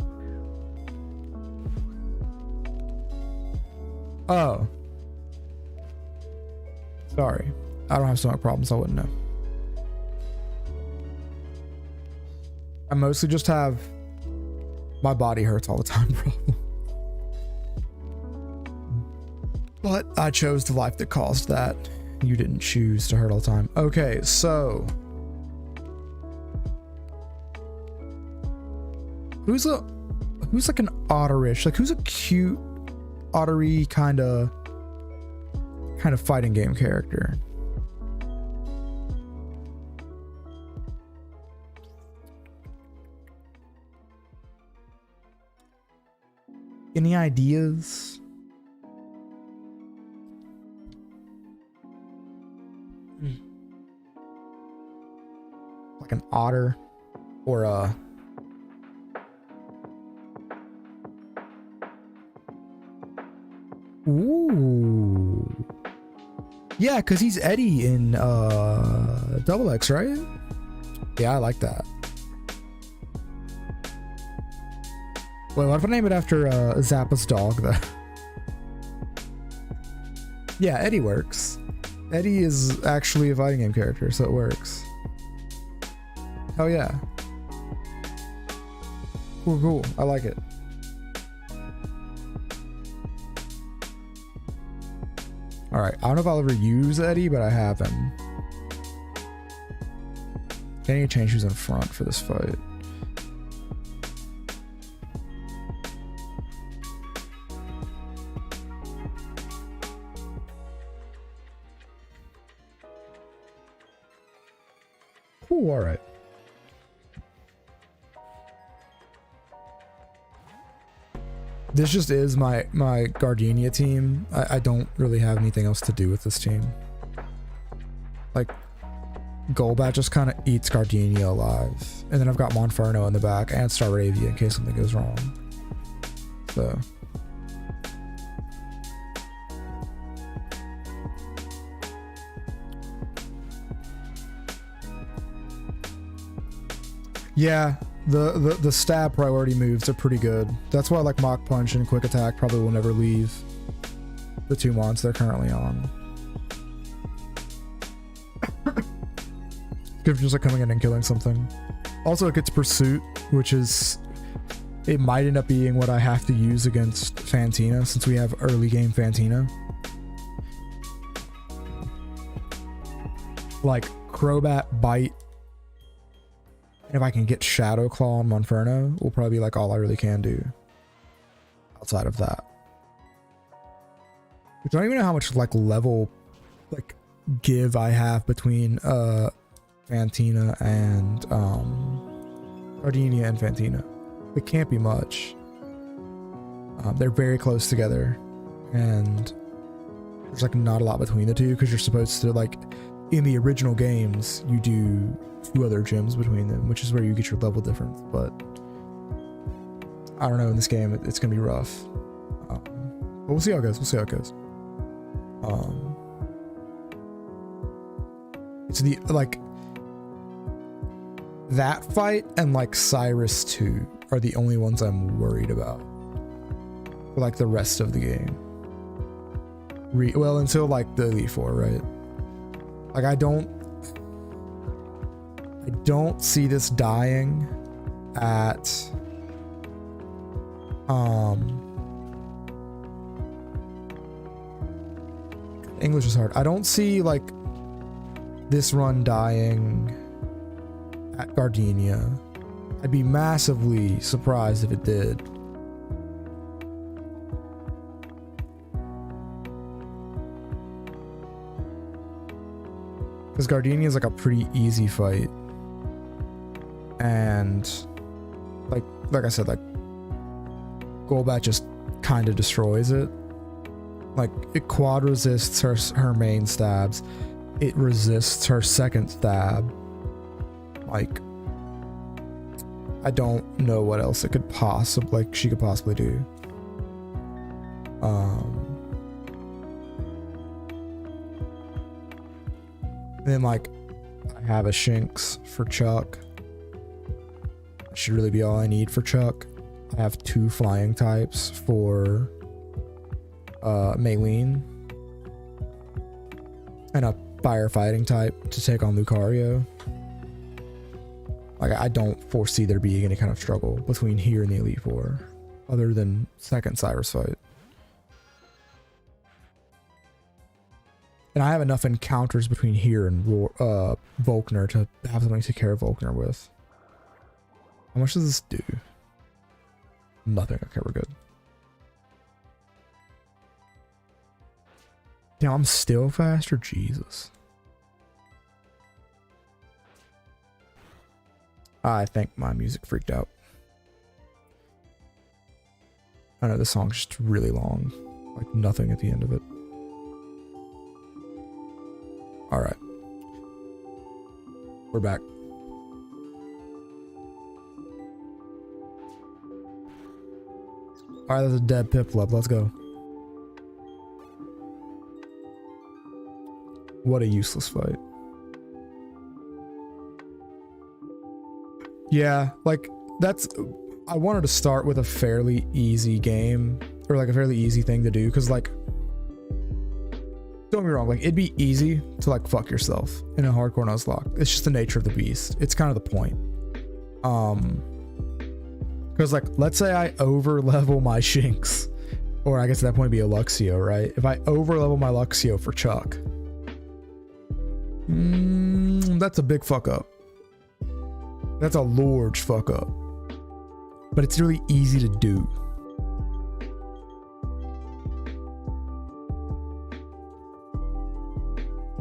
Speaker 1: Oh. Sorry. I don't have stomach problems, I wouldn't know. I mostly just have my body hurts all the time problem. But I chose the life that caused that. You didn't choose to hurt all the time. Okay, so who's like an otterish? Like who's a cute ottery kind of fighting game character? Any ideas? Like an otter or a... Ooh. Yeah, because he's Eddie in Double X, right? Yeah, I like that. Wait, what if I name it after Zappa's dog, though? Yeah, Eddie works. Eddie is actually a fighting game character, so it works. Hell yeah. Cool, cool. I like it. Alright, I don't know if I'll ever use Eddie, but I have him. I need to change who's in front for this fight. Ooh, alright. This just is my Gardenia team. I don't really have anything else to do with this team. Like, Golbat just kind of eats Gardenia alive. And then I've got Monferno in the back and Staravia in case something goes wrong. So. Yeah, the stab priority moves are pretty good. That's why like Mach Punch and Quick Attack probably will never leave the 2 mons they're currently on. Good for just like coming in and killing something. Also it gets Pursuit, which is, it might end up being what I have to use against Fantina since we have early game Fantina. Like Crobat, Bite, and if I can get Shadow Claw on Monferno, will probably be like all I really can do outside of that. Which I don't even know how much like level like give I have between Fantina and Gardenia and Fantina. It can't be much. They're very close together, and there's like not a lot between the two because you're supposed to like in the original games you do 2 other gyms between them, which is where you get your level difference. But I don't know, in this game it's gonna be rough. But we'll see how it goes. We'll see how it goes. It's the like that fight and like Cyrus 2 are the only ones I'm worried about for like the rest of the game. Well, until like the Elite Four, right? Like I don't see this dying at English is hard. I don't see like this run dying at Gardenia. I'd be massively surprised if it did. Because Gardenia is like a pretty easy fight. And like I said, like Golbat just kind of destroys it. Like it quad resists her main stabs. It resists her second stab. Like I don't know what else it could possibly she could possibly do. Then like I have a Shinx for Chuck. That should really be all I need for Chuck. I have 2 flying types for Maylene. And a firefighting type to take on Lucario. Like I don't foresee there being any kind of struggle between here and the Elite Four, other than second Cyrus fight. And I have enough encounters between here and Volkner to have something to take care of Volkner with. How much does this do? Nothing. Okay, we're good. Damn, I'm still faster? Jesus. I think my music freaked out. I know this song's just really long. Like nothing at the end of it. Alright. We're back. Alright, that's a dead Piplup. Let's go. What a useless fight. Yeah, like that's, I wanted to start with a fairly easy game, or like a fairly easy thing to do, because like, don't get me wrong, like it'd be easy to like fuck yourself in a hardcore Nuzlocke. It's just the nature of the beast. It's kind of the point. Because like, let's say I over level my Shinx, or I guess at that point it'd be a Luxio, right? If I over level my Luxio for Chuck, that's a big fuck up. That's a large fuck up. But it's really easy to do.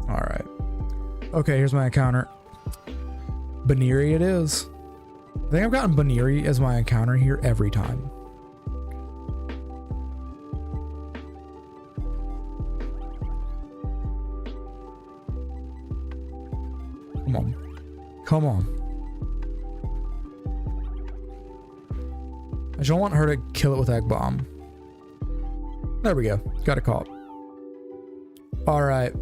Speaker 1: Alright. Okay, here's my encounter. Baneri it is. I think I've gotten Baneri as my encounter here every time. Come on. Come on. I just want her to kill it with Egg Bomb. There we go. Got a call. All right.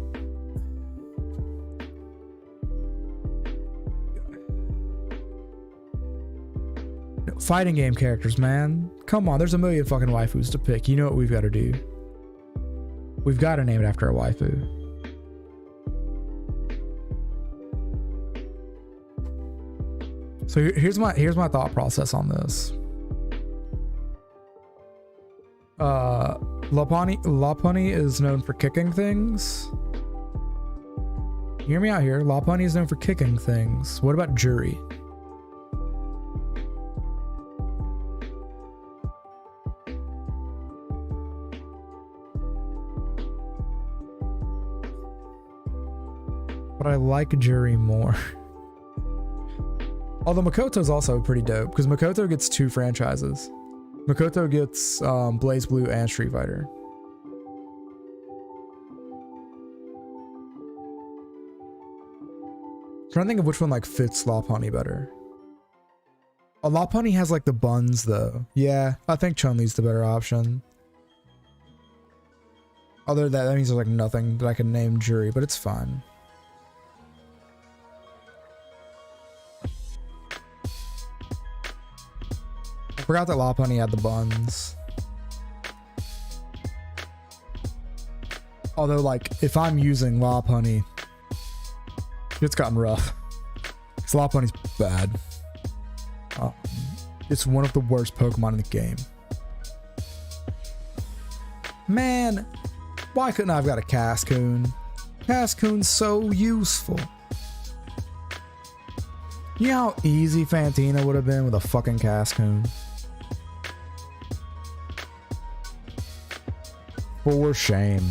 Speaker 1: Fighting game characters, man. Come on, there's a million fucking waifus to pick. You know what we've got to do. We've got to name it after a waifu. So here's my thought process on this. Lopunny is known for kicking things. Hear me out here. Lopunny is known for kicking things. What about Jury? But I like Jury more. Although Makoto's also pretty dope, because Makoto gets 2 franchises. Makoto gets Blaze Blue and Street Fighter. I'm trying to think of which one like fits Lopunny better. Lopunny has like the buns though. Yeah, I think Chun-Li's the better option. Other than that means there's like nothing that I can name Jury, but it's fine. I forgot that Lopunny had the buns. Although, like, if I'm using Lopunny, it's gotten rough. Because Lopunny's bad. It's one of the worst Pokemon in the game. Man, why couldn't I have got a Cascoon? Cascoon's so useful. You know how easy Fantina would have been with a fucking Cascoon? For shame.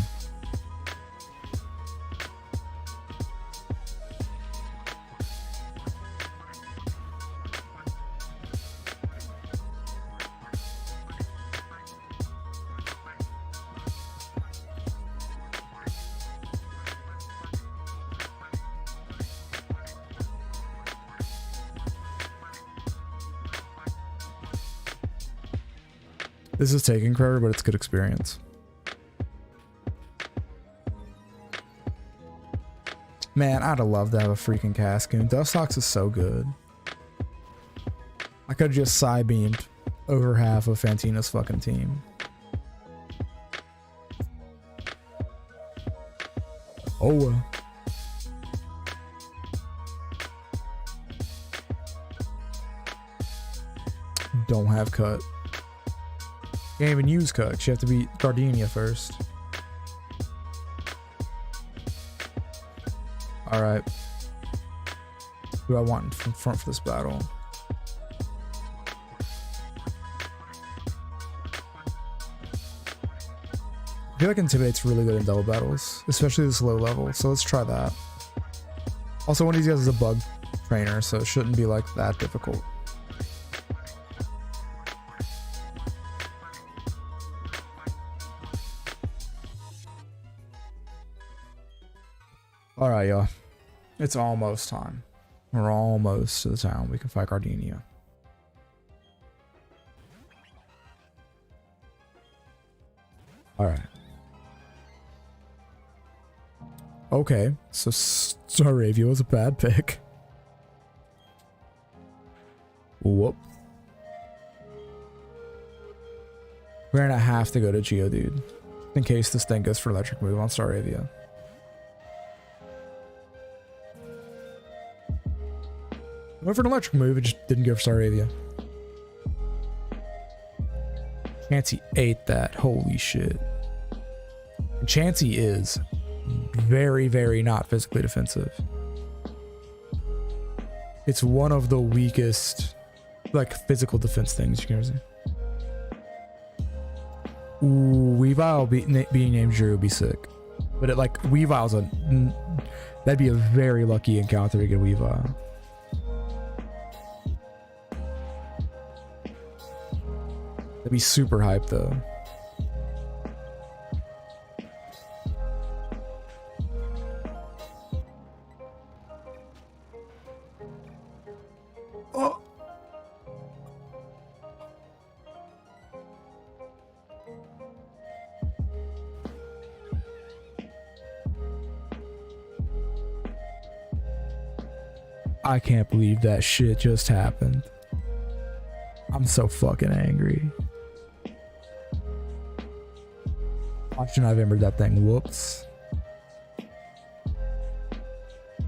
Speaker 1: This is taking forever, but it's good experience. Man, I'd have loved to have a freaking Cascoon. Dustox is so good. I could have just side-beamed over half of Fantina's fucking team. Oh well. Don't have cut. Can't even use cut. You have to beat Gardenia first. Alright. Who do I want in front for this battle? I feel like Intimidate's really good in double battles, especially this low level, so let's try that. Also, one of these guys is a bug trainer, so it shouldn't be like that difficult. Alright, y'all. It's almost time. We're almost to the town. We can fight Gardenia. Alright. Okay, so Staravia was a bad pick. Whoop. We're gonna have to go to Geodude in case this thing goes for electric move on Staravia. Went for an electric move, it just didn't go for Staravia. Chansey ate that. Holy shit. And Chansey is very, very not physically defensive. It's one of the weakest, like, physical defense things you can ever see. Ooh, Weavile being named Drew would be sick. But it, like, Weavile's that'd be a very lucky encounter to get Weavile. That'd be super hype though. I can't believe that shit just happened. I'm so fucking angry. Why shouldn't I have remembered that thing? Whoops.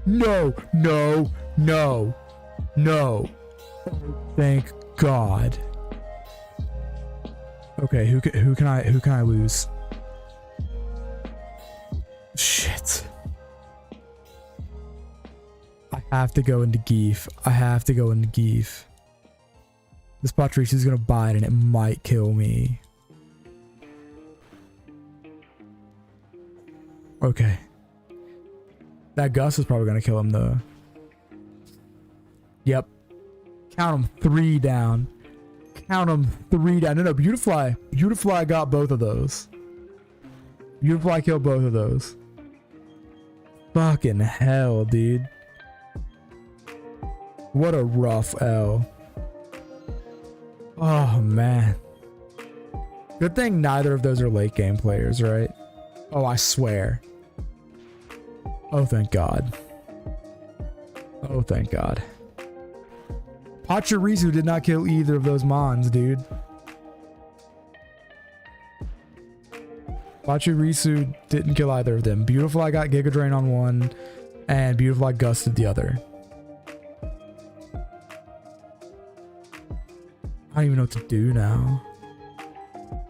Speaker 1: No, no, no, no. Thank God. Okay, who can I lose? Shit. I have to go into Geef. I have to go into Geef. This Patrice is gonna bite and it might kill me. Okay. That Gus is probably gonna kill him though. Yep. Count them 3 down. Count them 3 down. No, Beautifly. Beautifly got both of those. Beautifly killed both of those. Fucking hell, dude. What a rough L. Oh, man. Good thing neither of those are late game players, right? Oh, I swear. Oh, thank God. Oh, thank God. Pachirisu did not kill either of those Mons, dude. Pachirisu didn't kill either of them. Beautiful, I got Giga Drain on one, and Beautiful, I gusted the other. I don't even know what to do now.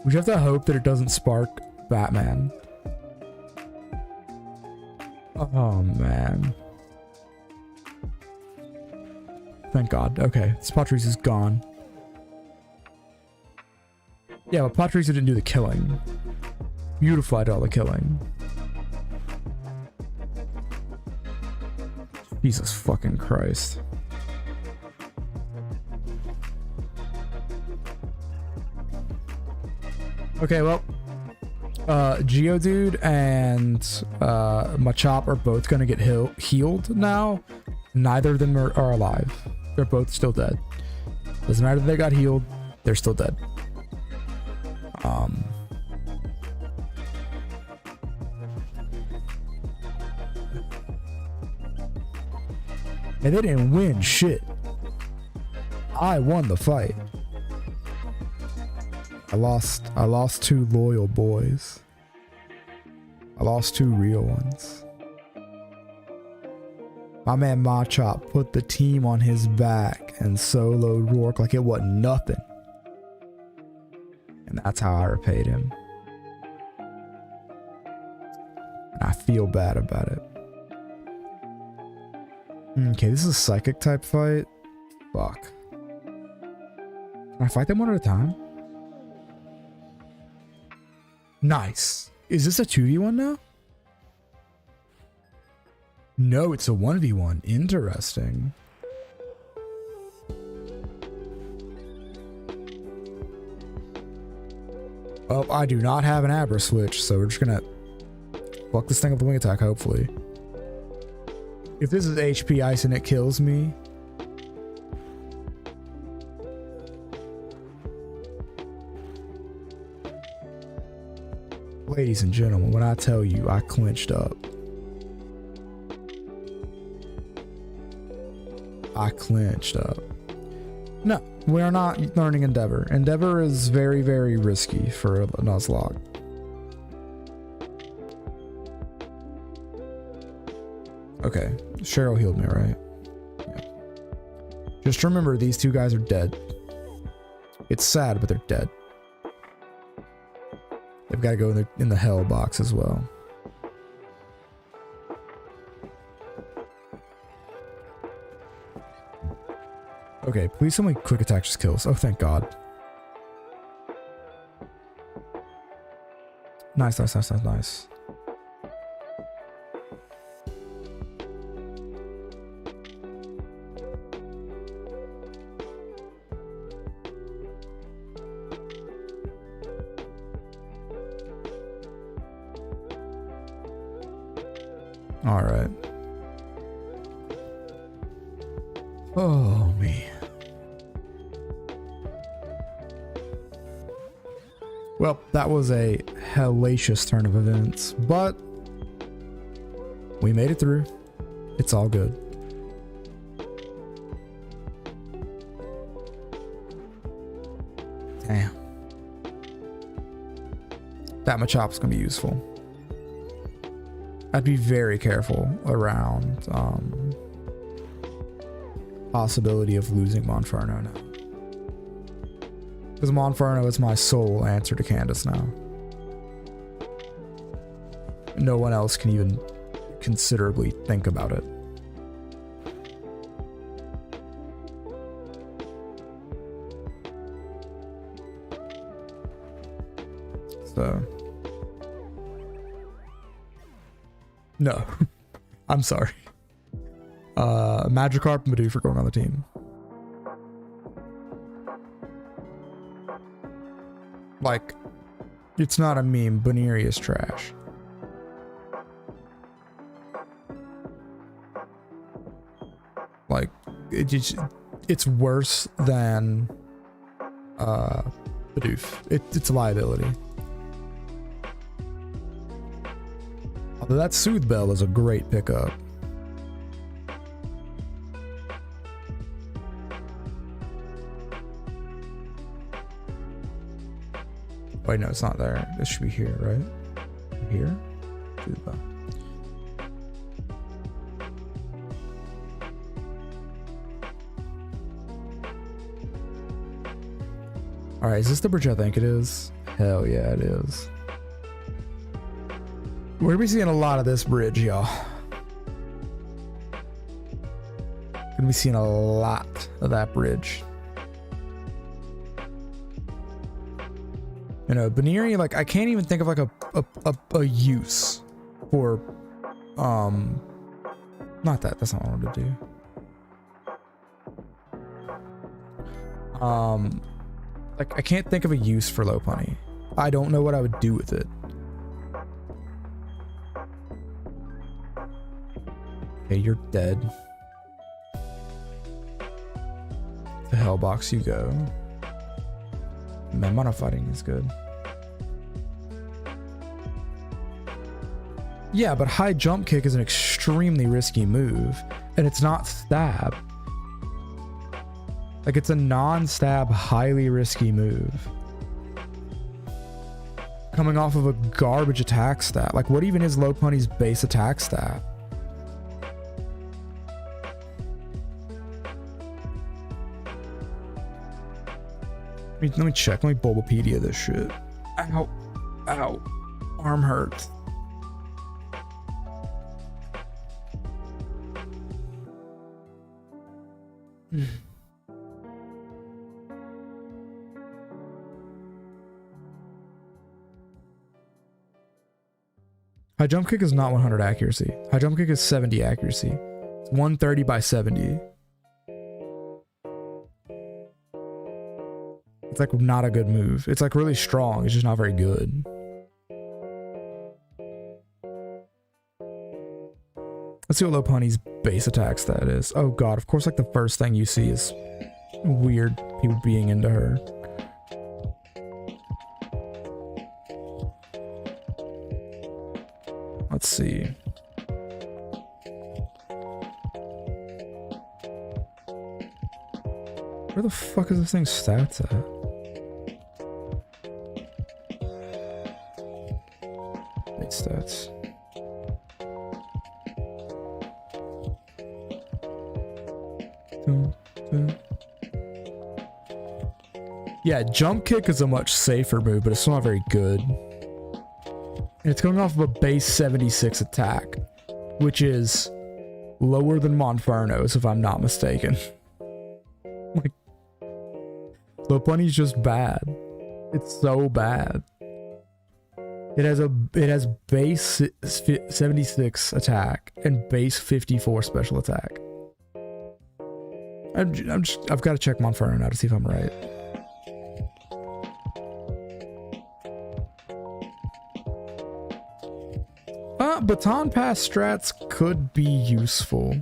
Speaker 1: We just have to hope that it doesn't spark Batman. Oh, man. Thank God. Okay, this Patrice is gone. Yeah, but Patrice didn't do the killing. Beautified all the killing. Jesus fucking Christ. Okay, well, Geodude and Machop are both gonna get healed now. Neither of them are alive. They're both still dead. Doesn't matter that they got healed, they're still dead. And they didn't win shit. I won the fight. I lost 2 loyal boys. I lost 2 real ones. My man Machop put the team on his back and soloed Rourke like it wasn't nothing. And that's how I repaid him. And I feel bad about it. Okay, this is a psychic type fight. Fuck. Can I fight them one at a time? Nice. Is this a 2v1 now? No, it's a 1v1. Interesting. Well, I do not have an Abra switch, so we're just gonna fuck this thing up with wing attack, hopefully. If this is HP ice and it kills me, ladies and gentlemen, when I tell you I clinched up, I clinched up. No, we are not learning Endeavor. Endeavor is very, very risky for a Nuzlocke. Okay, Cheryl healed me, right? Yeah. Just remember, these 2 guys are dead. It's sad, but they're dead. They've got to go in the hell box as well. Okay, please tell me quick attack just kills. Oh, thank God. Nice, nice, nice, nice, nice. All right. Oh, me. Well, that was a hellacious turn of events, but we made it through. It's all good. Damn. That Machop's gonna be useful. I'd be very careful around possibility of losing Monferno now. Because Monferno is my sole answer to Candace now. No one else can even considerably think about it. So no. I'm sorry. Magikarp and Bidoof are going on the team. Like, it's not a meme. Baneri is trash. Like, it's worse than Bidoof. It's a liability. Although that Soothe Bell is a great pickup. Wait, no, it's not there. This should be here, right? Here? Soothe Bell. Alright, is this the bridge I think it is? Hell yeah, it is. We're gonna be seeing a lot of this bridge, y'all. Gonna be seeing a lot of that bridge. You know, Baneri, like, I can't even think of like a use for not that, that's not what I wanted to do. Like, I can't think of a use for Lopunny. I don't know what I would do with it. Okay, you're dead. The hell box you go. Man, mono fighting is good. Yeah, but high jump kick is an extremely risky move, and it's not stab. Like, it's a non-stab, highly risky move. Coming off of a garbage attack stat. Like, what even is Lopunny's base attack stat? Let me check. Let me Bulbapedia this shit. Ow. Ow. Arm hurts. High jump kick is not 100 accuracy. High jump kick is 70 accuracy. It's 130 by 70. It's like not a good move. It's like really strong. It's just not very good. Let's see what Lopunny's base attack stat is. Oh god, of course, like the first thing you see is weird people being into her. Let's see. Where the fuck is this thing's stats at? Base stats. Yeah, jump kick is a much safer move, but it's not very good. And it's going off of a base 76 attack, which is lower than Monferno's, if I'm not mistaken. Like, Lopunny's just bad. It's so bad. It has base 76 attack and base 54 special attack. I've got to check Monferno now to see if I'm right. Baton Pass strats could be useful,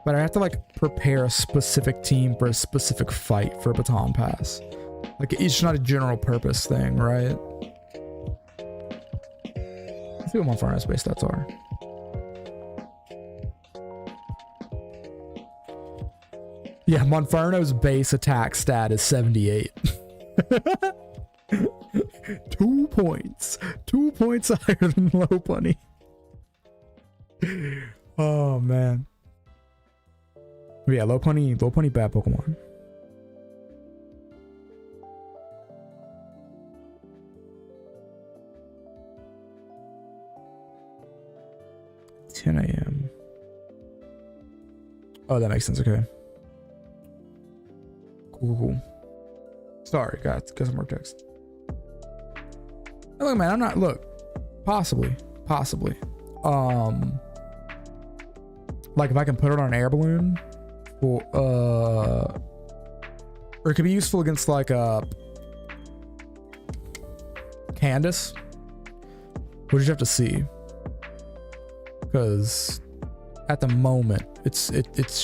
Speaker 1: but I have to like prepare a specific team for a specific fight for Baton Pass. Like, it's not a general purpose thing, right? Let's see what Monferno's base stats are. Yeah, Monferno's base attack stat is 78. 2 points. 2 points higher than Lopunny. Oh man. But yeah, Lopunny bad Pokemon. $10 a.m. Oh, that makes sense. Okay. Cool. Sorry, got some more text. Look, man, I'm not. Look, possibly. Like if I can put it on an air balloon, or it could be useful against like Candace. We'll just have to see, because at the moment it's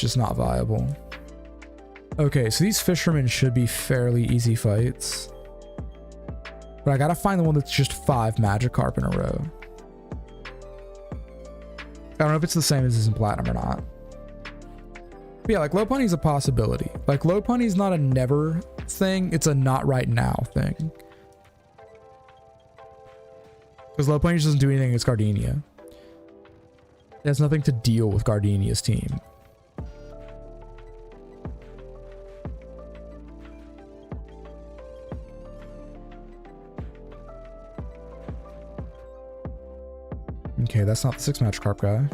Speaker 1: just not viable. Okay, so these fishermen should be fairly easy fights, but I gotta find the one that's just 5 Magikarp in a row. I don't know if it's the same as this in Platinum or not. But yeah, like Lopunny's a possibility. Like Lopunny's not a never thing, it's a not right now thing. Because Lopunny just doesn't do anything against Gardenia. It has nothing to deal with Gardenia's team. Okay, that's not the 6 Magikarp guy.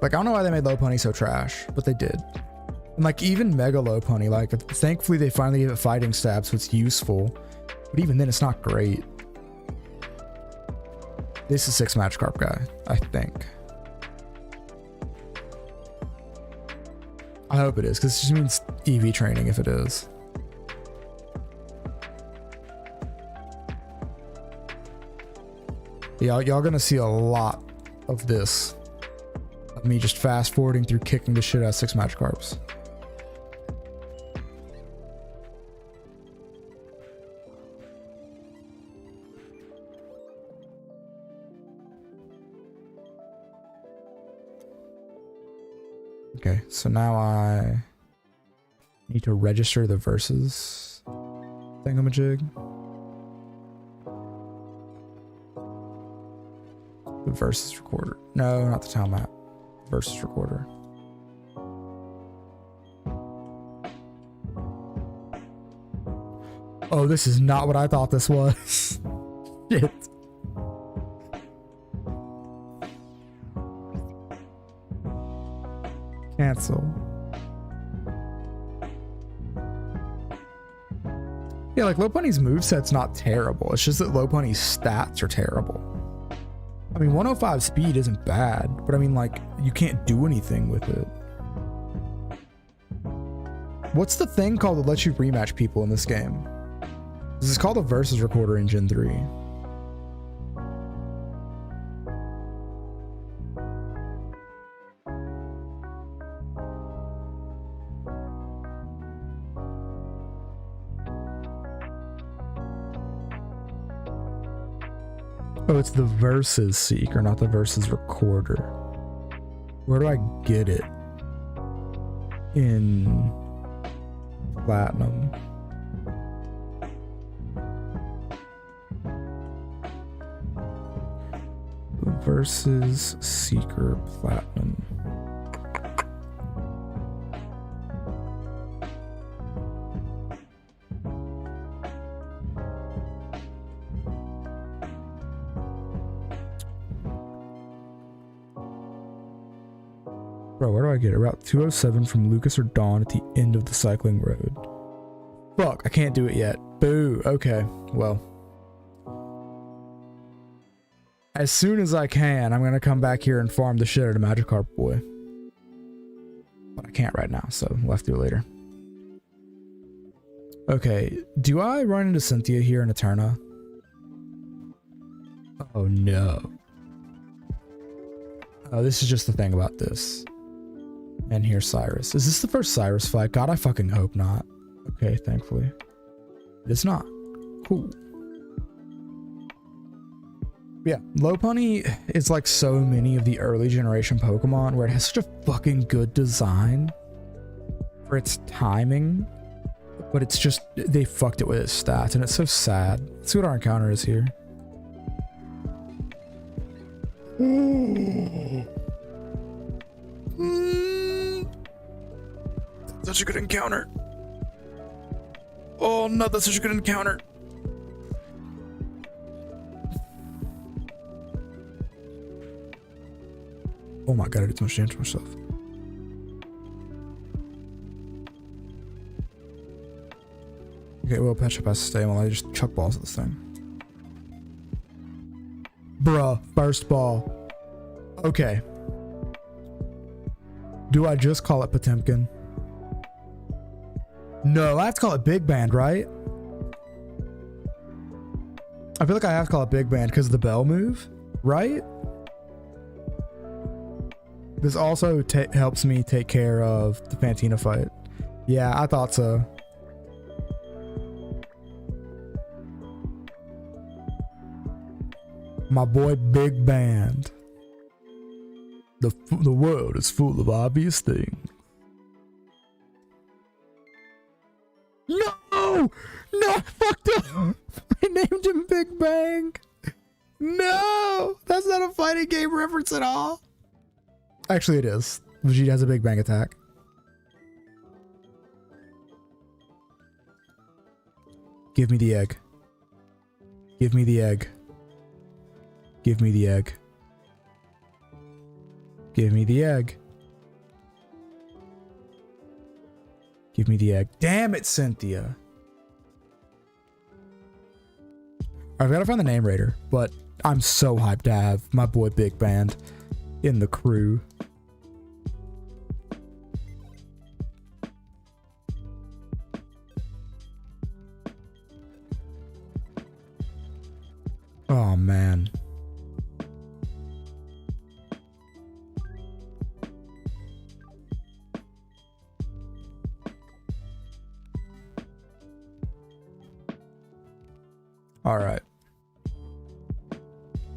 Speaker 1: Like, I don't know why they made Lopunny so trash, but they did. And like, even Mega Lopunny, like, thankfully they finally gave it fighting stab, so it's useful. But even then, it's not great. This is 6 Magikarp guy, I think. I hope it is, because it just means EV training if it is. Yeah, y'all gonna see a lot of this. Of me just fast forwarding through kicking the shit out of 6 Magikarps. Okay, so now I need to register the versus thingamajig. The versus recorder. No, not the town map. Versus recorder. Oh, this is not what I thought this was. Shit. Cancel. Yeah, like Lopunny's moveset's not terrible. It's just that Lopunny's stats are terrible. I mean, 105 speed isn't bad, but I mean, like, you can't do anything with it. What's the thing called that lets you rematch people in this game? This is called a versus recorder in Gen 3. Oh, it's the versus seeker, not the versus recorder. Where do I get it? In Platinum. Versus seeker Platinum. Bro, where do I get it? Route 207 from Lucas or Dawn at the end of the cycling road. Fuck, I can't do it yet. Boo. Okay, well. As soon as I can, I'm gonna come back here and farm the shit out of Magikarp boy. But I can't right now, so we'll have to do it later. Okay, do I run into Cynthia here in Eterna? Oh no. Oh, this is just the thing about this. And here's Cyrus. Is this the first Cyrus fight? God, I fucking hope not. Okay, thankfully. It's not. Cool. Yeah, Lopunny is like so many of the early generation Pokemon where it has such a fucking good design for its timing, but it's just, they fucked it with its stats and it's so sad. Let's see what our encounter is here. Such a good encounter. Oh no, that's such a good encounter. Oh my god, I did so much damage to myself. Okay, well, Pet Shop has to stay while I just chuck balls at this thing. Bruh, first ball. Okay. Do I just call it Potemkin? No, I have to call it Big Band, right? I feel like I have to call it Big Band because of the bell move, right? This also helps me take care of the Fantina fight. Yeah, I thought so. My boy Big Band. The world is full of obvious things. No! No, I fucked up! I named him Big Bang! No! That's not a fighting game reference at all! Actually, it is. Vegeta has a Big Bang attack. Give me the egg. Give me the egg. Give me the egg. Give me the egg. Give me the egg. Damn it, Cynthia. I've got to find the name raider, but I'm so hyped to have my boy Big Band in the crew. Oh man. All right.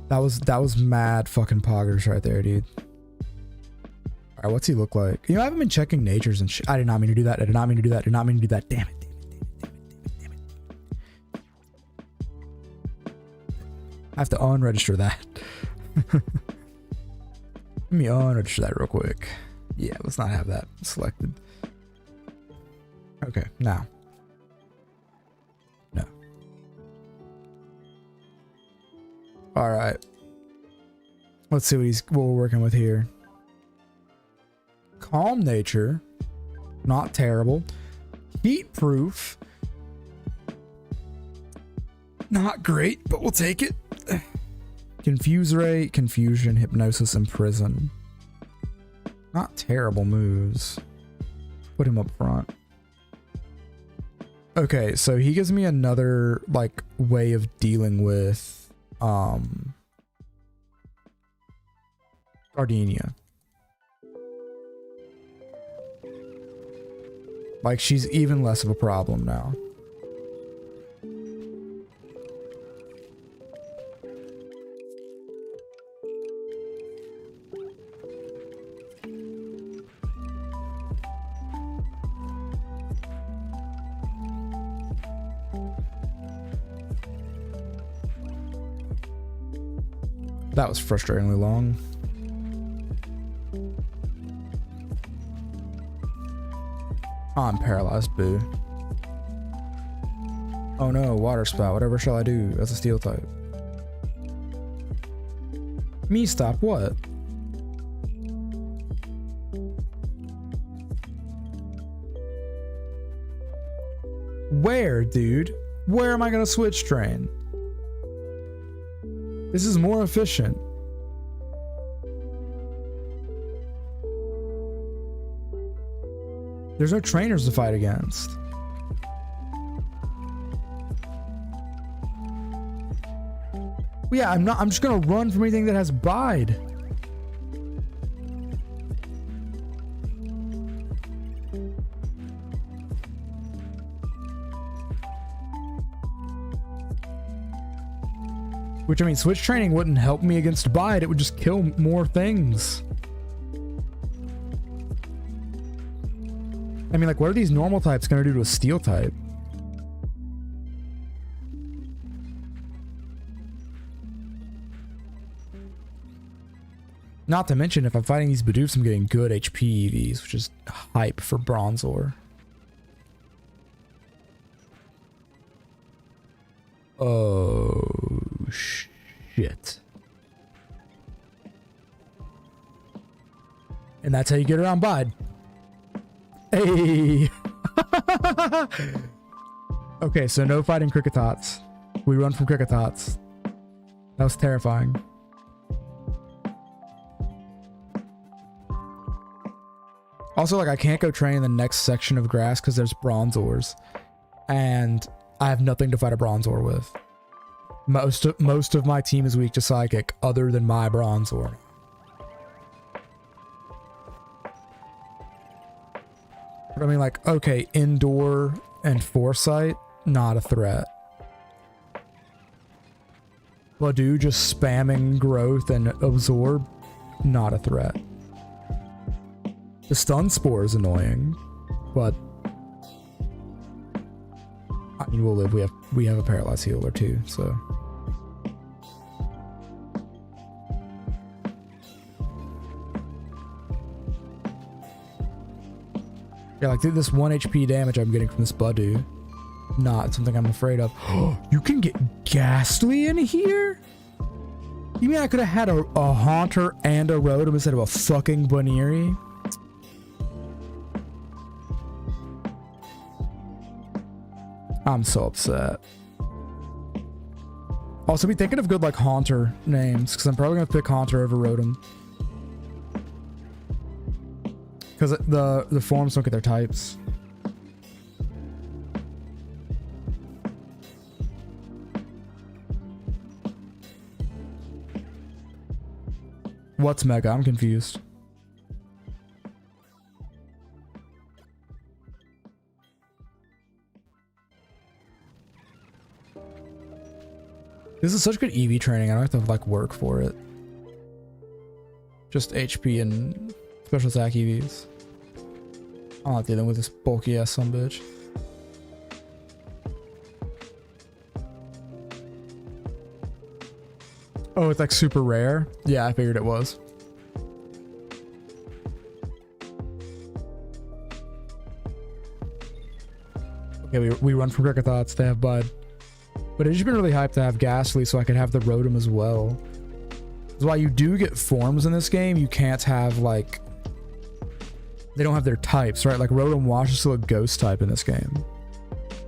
Speaker 1: That was mad fucking poggers right there, dude. All right, what's he look like? You know, I haven't been checking natures and shit. I did not mean to do that. I did not mean to do that. Did not mean to do that. Damn it. Damn it. I have to unregister that. Let me unregister that real quick. Yeah, let's not have that selected. Okay, now. No. All right. Let's see what we're working with here. Calm nature. Not terrible. Heat proof. Not great, but we'll take it. Confuse rate, confusion, hypnosis, and prison. Not terrible moves. Put him up front. Okay, so he gives me another like way of dealing with Gardenia. Like she's even less of a problem now. That was frustratingly long. Oh, I'm paralyzed, boo. Oh no, water spout. Whatever shall I do as a steel type? Me stop what? Where, dude? Where am I gonna switch train? This is more efficient. There's no trainers to fight against. Well, yeah, I'm just gonna run from anything that has bide. Which, I mean, switch training wouldn't help me against Bide. It would just kill more things. I mean, like, what are these normal types going to do to a steel type? Not to mention, if I'm fighting these Bidoofs, I'm getting good HP EVs, which is hype for Bronzor. Oh, shit. And that's how you get around Bide. Hey! Okay, so no fighting Cricketots. We run from Cricketots. That was terrifying. Also, like, I can't go train the next section of grass because there's Bronzors. And I have nothing to fight a Bronzor with. Most of my team is weak to Psychic other than my Bronzor. I mean, like, okay, Indoor and Foresight, not a threat. Badu just spamming Growth and Absorb, not a threat. The Stun Spore is annoying, but I mean, we'll live. We have a Paralyzed Healer too, so. Yeah, like this 1 HP damage I'm getting from this Badu, not something I'm afraid of. You can get Ghastly in here? You mean I could have had a Haunter and a Rotom instead of a fucking Baneri? I'm so upset. Also, be thinking of good, like, Haunter names, because I'm probably going to pick Haunter over Rotom. Because the forms don't get their types. What's Mega? I'm confused. This is such good EV training. I don't have to, like, work for it. Just HP and special attack EVs. I'm not dealing with this bulky ass sumbitch. Oh, it's like super rare? Yeah, I figured it was. Okay, we run from Cricketots to have Bud. But it's just been really hyped to have Ghastly so I could have the Rotom as well. That's why you do get forms in this game. You can't have, like... They don't have their types, right? Like, Rotom Wash is still a ghost type in this game.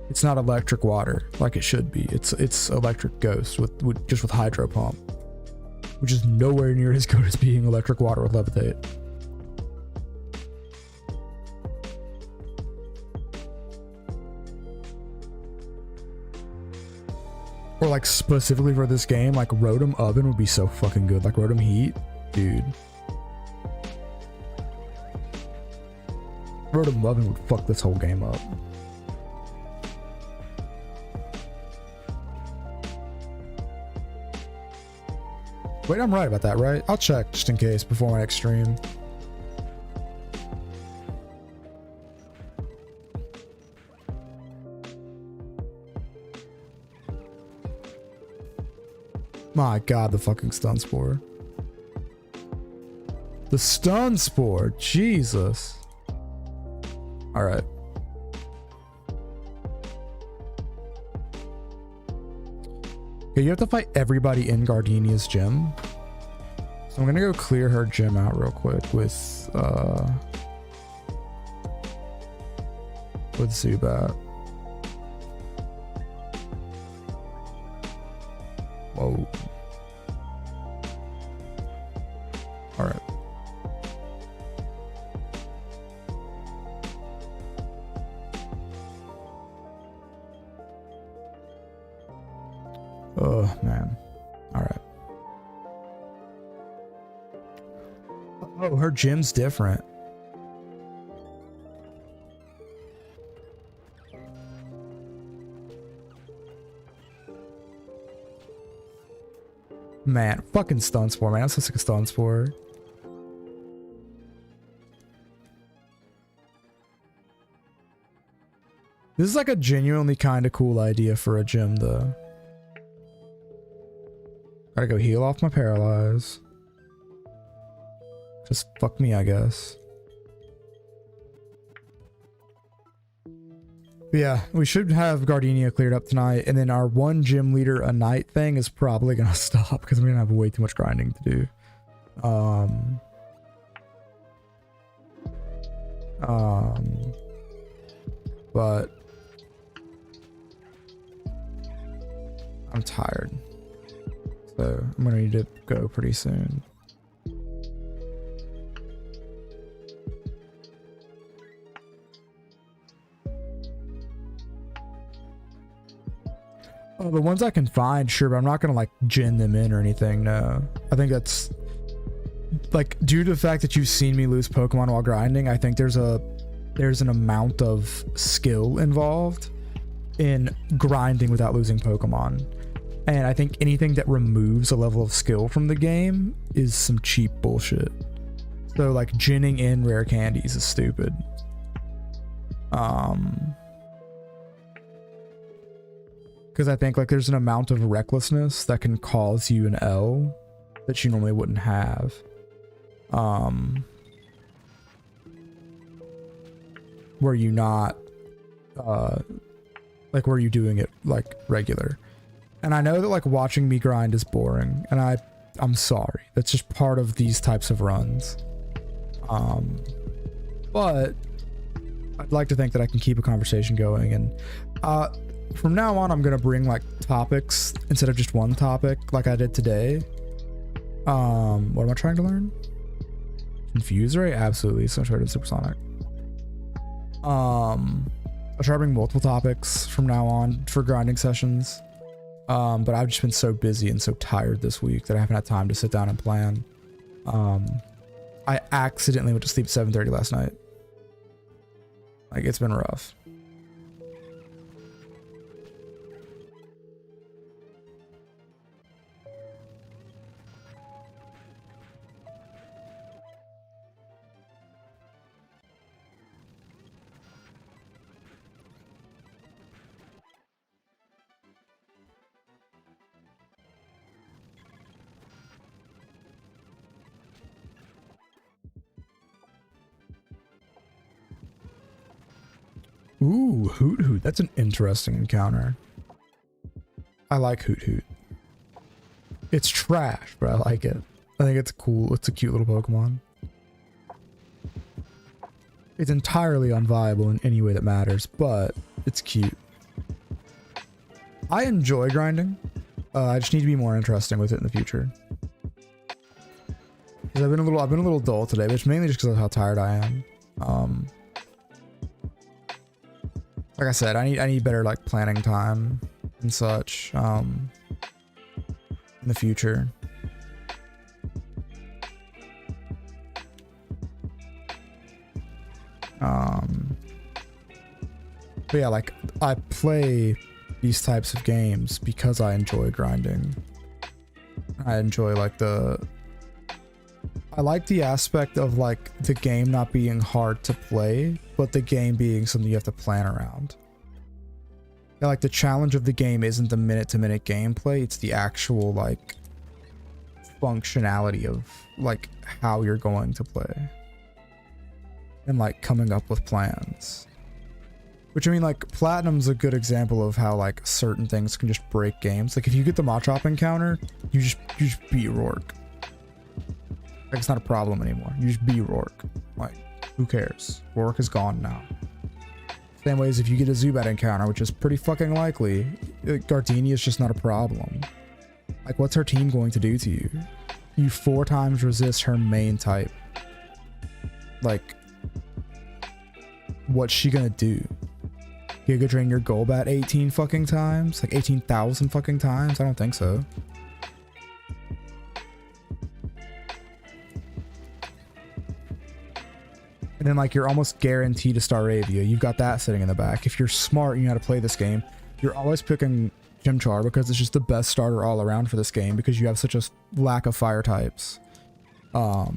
Speaker 1: It's not electric water like it should be. It's electric ghost with just with Hydro Pump. Which is nowhere near as good as being electric water with Levitate. Or like specifically for this game, like Rotom Oven would be so fucking good. Like Rotom Heat, dude. Rotom Oven would fuck this whole game up. Wait, I'm right about that, right? I'll check just in case before my next stream. My god, the fucking Stun Spore. The Stun Spore, Jesus. Alright. Okay, you have to fight everybody in Gardenia's gym. So I'm gonna go clear her gym out real quick with Zubat. Whoa. Alright. Oh, man. Alright. Oh, her gym's different. Man, fucking stun spore, man. I'm so sick of stun spore. This is like a genuinely kind of cool idea for a gym, though. Gotta go heal off my paralyze. Just fuck me, I guess. But yeah, we should have Gardenia cleared up tonight, and then our one gym leader a night thing is probably gonna stop because we're gonna have way too much grinding to do. But I'm tired, so I'm gonna need to go pretty soon. Oh, the ones I can find, sure, but I'm not gonna like gin them in or anything. No, I think that's like due to the fact that you've seen me lose Pokemon while grinding. I think there's an amount of skill involved in grinding without losing Pokemon, and I think anything that removes a level of skill from the game is some cheap bullshit. So like ginning in rare candies is stupid. Because I think like there's an amount of recklessness that can cause you an L that you normally wouldn't have. Were you not like were you doing it like regular? And I know that like watching me grind is boring, and I'm sorry. That's just part of these types of runs. But I'd like to think that I can keep a conversation going, and from now on, I'm gonna bring like topics instead of just one topic, like I did today. What am I trying to learn? Confuse ray? Absolutely. So I'm trying to supersonic. I'll try to bring multiple topics from now on for grinding sessions. But I've just been so busy and so tired this week that I haven't had time to sit down and plan. I accidentally went to sleep 7:30 last night. Like, it's been rough. Ooh, Hoot Hoot. That's an interesting encounter. I like Hoot Hoot. It's trash, but I like it. I think it's cool. It's a cute little Pokemon. It's entirely unviable in any way that matters, but it's cute. I enjoy grinding. I just need to be more interesting with it in the future. I've been a little dull today, but it's mainly just because of how tired I am. Like I said, I need better like planning time and such in the future. But yeah, like I play these types of games because I enjoy grinding. I enjoy like I like the aspect of like the game not being hard to play, but the game being something you have to plan around. Yeah, like the challenge of the game isn't the minute-to-minute gameplay, it's the actual like functionality of like how you're going to play. And like coming up with plans. Which I mean, like Platinum's a good example of how like certain things can just break games. Like if you get the Machop encounter, you just beat Rourke. Like it's not a problem anymore. You just beat Rourke. Like, who cares? Rourke is gone now. Same way as if you get a Zubat encounter, which is pretty fucking likely, Gardenia is just not a problem. Like, what's her team going to do to you? You 4 times resist her main type. Like, what's she gonna do? Giga Drain your Golbat 18 fucking times? Like 18,000 fucking times? I don't think so. And then like you're almost guaranteed to Staravia. You've got that sitting in the back. If you're smart and you know how to play this game, you're always picking Chimchar because it's just the best starter all around for this game because you have such a lack of fire types. So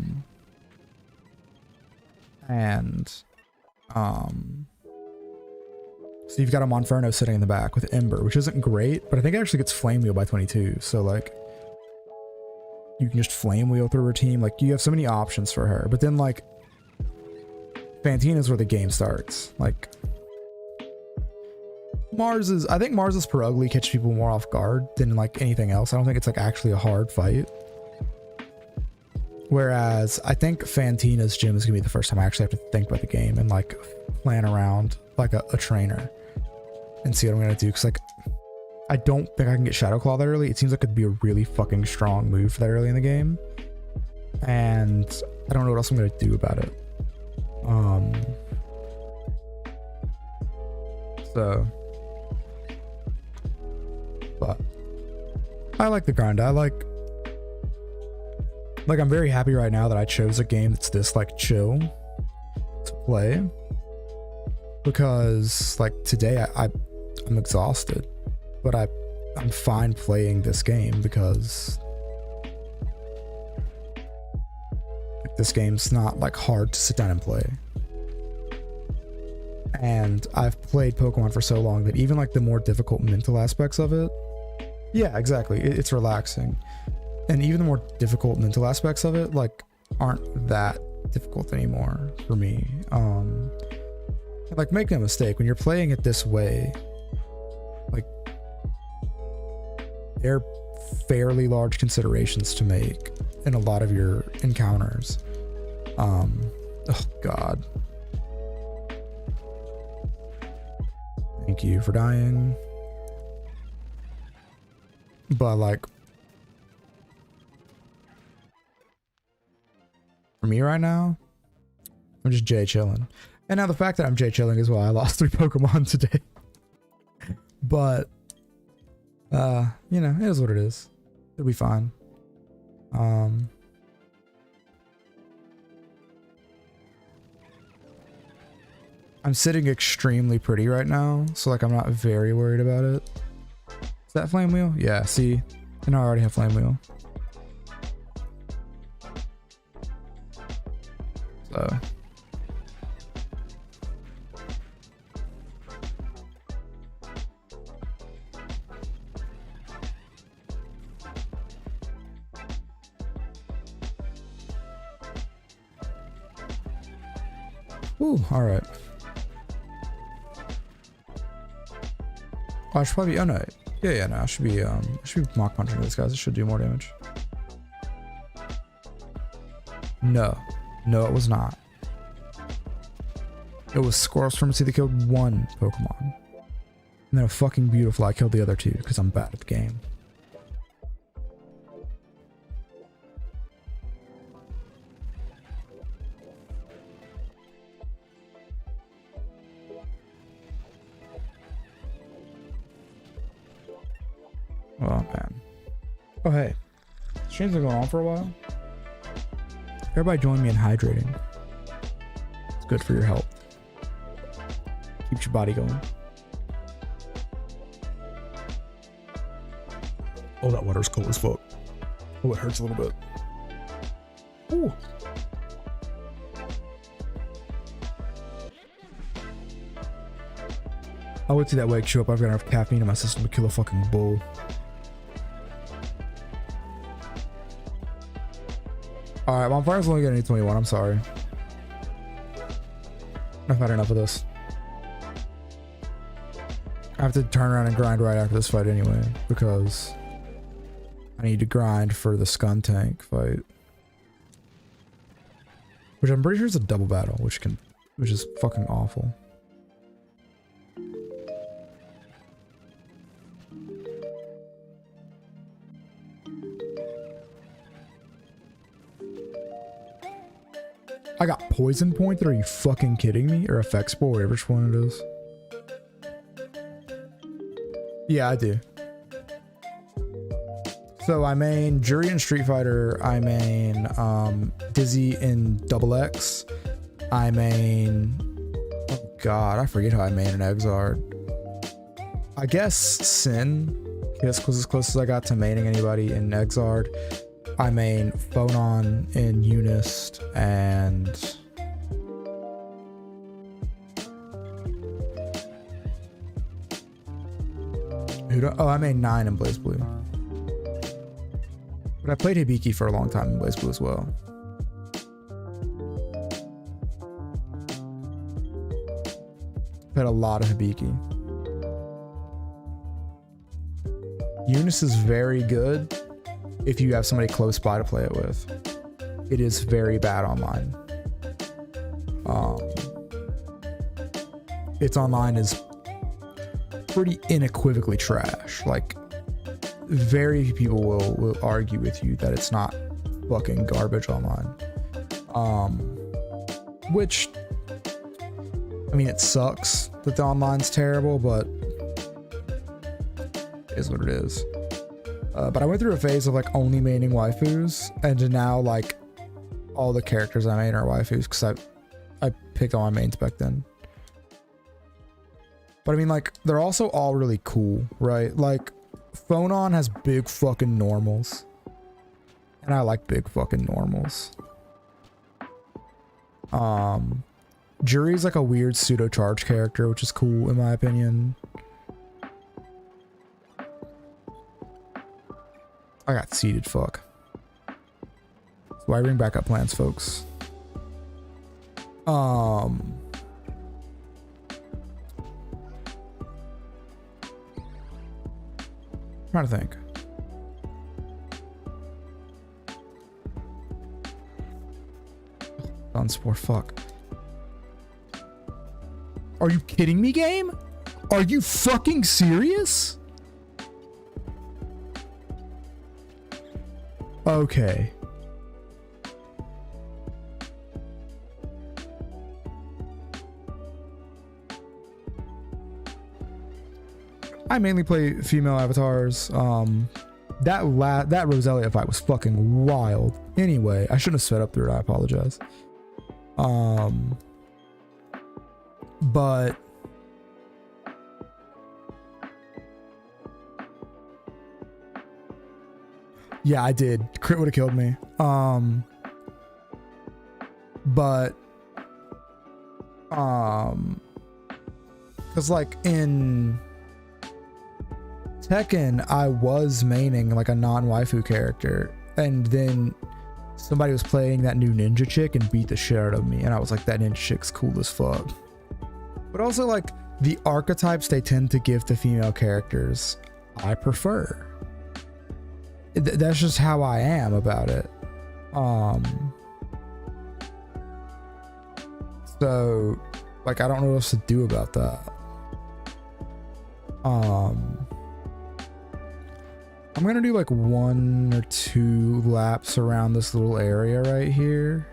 Speaker 1: you've got a Monferno sitting in the back with Ember, which isn't great, but I think it actually gets Flame Wheel by 22. So like you can just Flame Wheel through her team. Like you have so many options for her, but then like Fantina is where the game starts. Like I think Mars's Perugly catches people more off guard than like anything else. I don't think it's like actually a hard fight. Whereas I think Fantina's gym is gonna be the first time I actually have to think about the game and like plan around like a trainer and see what I'm gonna do. Cause like I don't think I can get Shadow Claw that early. It seems like it'd be a really fucking strong move that early in the game. And I don't know what else I'm gonna do about it. But I like the grind. I'm very happy right now that I chose a game that's this like chill to play, because like today I'm exhausted, but I'm fine playing this game because like, this game's not like hard to sit down and play. And I've played Pokemon for so long that even like the more difficult mental aspects of it, yeah, exactly, it's relaxing. And even the more difficult mental aspects of it like aren't that difficult anymore for me. Like make no mistake, when you're playing it this way, like they're fairly large considerations to make in a lot of your encounters. Oh god, thank you for dying. But like for me right now, I'm just J chilling. And now the fact that I'm J chilling is why I lost 3 Pokemon today. But you know, it is what it is. It'll be fine. I'm sitting extremely pretty right now, so like I'm not very worried about it. Is that Flame Wheel? Yeah, see? And I already have Flame Wheel. So ooh, alright. Oh, I should probably, oh no. Yeah, no, I should be Mach Punching these guys. It should do more damage. No, it was not. It was Squirrel Supremacy that killed 1 Pokemon. And then a fucking Beautifly killed the other 2 because I'm bad at the game. Oh man. Oh hey. Stream's been going on for a while. Everybody join me in hydrating. It's good for your health. Keeps your body going. Oh, that water's cold as fuck. Oh, it hurts a little bit. Ooh. I would see that wakes you up. I've got enough caffeine in my system to kill a fucking bull. Alright, Bonfire's only getting 21, I'm sorry. I've had enough of this. I have to turn around and grind right after this fight anyway, because I need to grind for the Skuntank fight. Which I'm pretty sure is a double battle, which is fucking awful. I got Poison Pointed, are you fucking kidding me? Or Effect Spore, whatever one it is. Yeah, I do. So I main Jury in Street Fighter, I main Dizzy in Double X, I main, oh god, I forget how I main an Exard. I guess Sin Kisk was as close as I got to maining anybody in Exard. I main Phonon in Unist and I main 9 in Blaze Blue. But I played Hibiki for a long time in Blaze Blue as well. Played a lot of Hibiki. Eunice is very good if you have somebody close by to play it with. It is very bad online. Its online is pretty unequivocally trash. Like, very few people will argue with you that it's not fucking garbage online. Which, I mean, it sucks that the online's terrible, but it is what it is. But I went through a phase of like only maining waifus, and now like all the characters I main are waifus because I picked all my mains back then. But I mean, like, they're also all really cool, right? Like, Phonon has big fucking normals, and I like big fucking normals. Jury's like a weird pseudo charge character, which is cool in my opinion. I got seated, fuck. So I bring backup plans, folks. Trying to think. Unspore, fuck. Are you kidding me, game? Are you fucking serious? Okay. I mainly play female avatars. That Roselia fight was fucking wild. Anyway, I shouldn't have sped up through it. I apologize. But yeah, I did. Crit would have killed me. But because like in Tekken, I was maining like a non-waifu character, and then somebody was playing that new ninja chick and beat the shit out of me, and I was like, that ninja chick's cool as fuck. But also, like, the archetypes they tend to give to female characters, I prefer. That's just how I am about it. So, like, I don't know what else to do about that. I'm gonna do like 1 or 2 laps around this little area right here.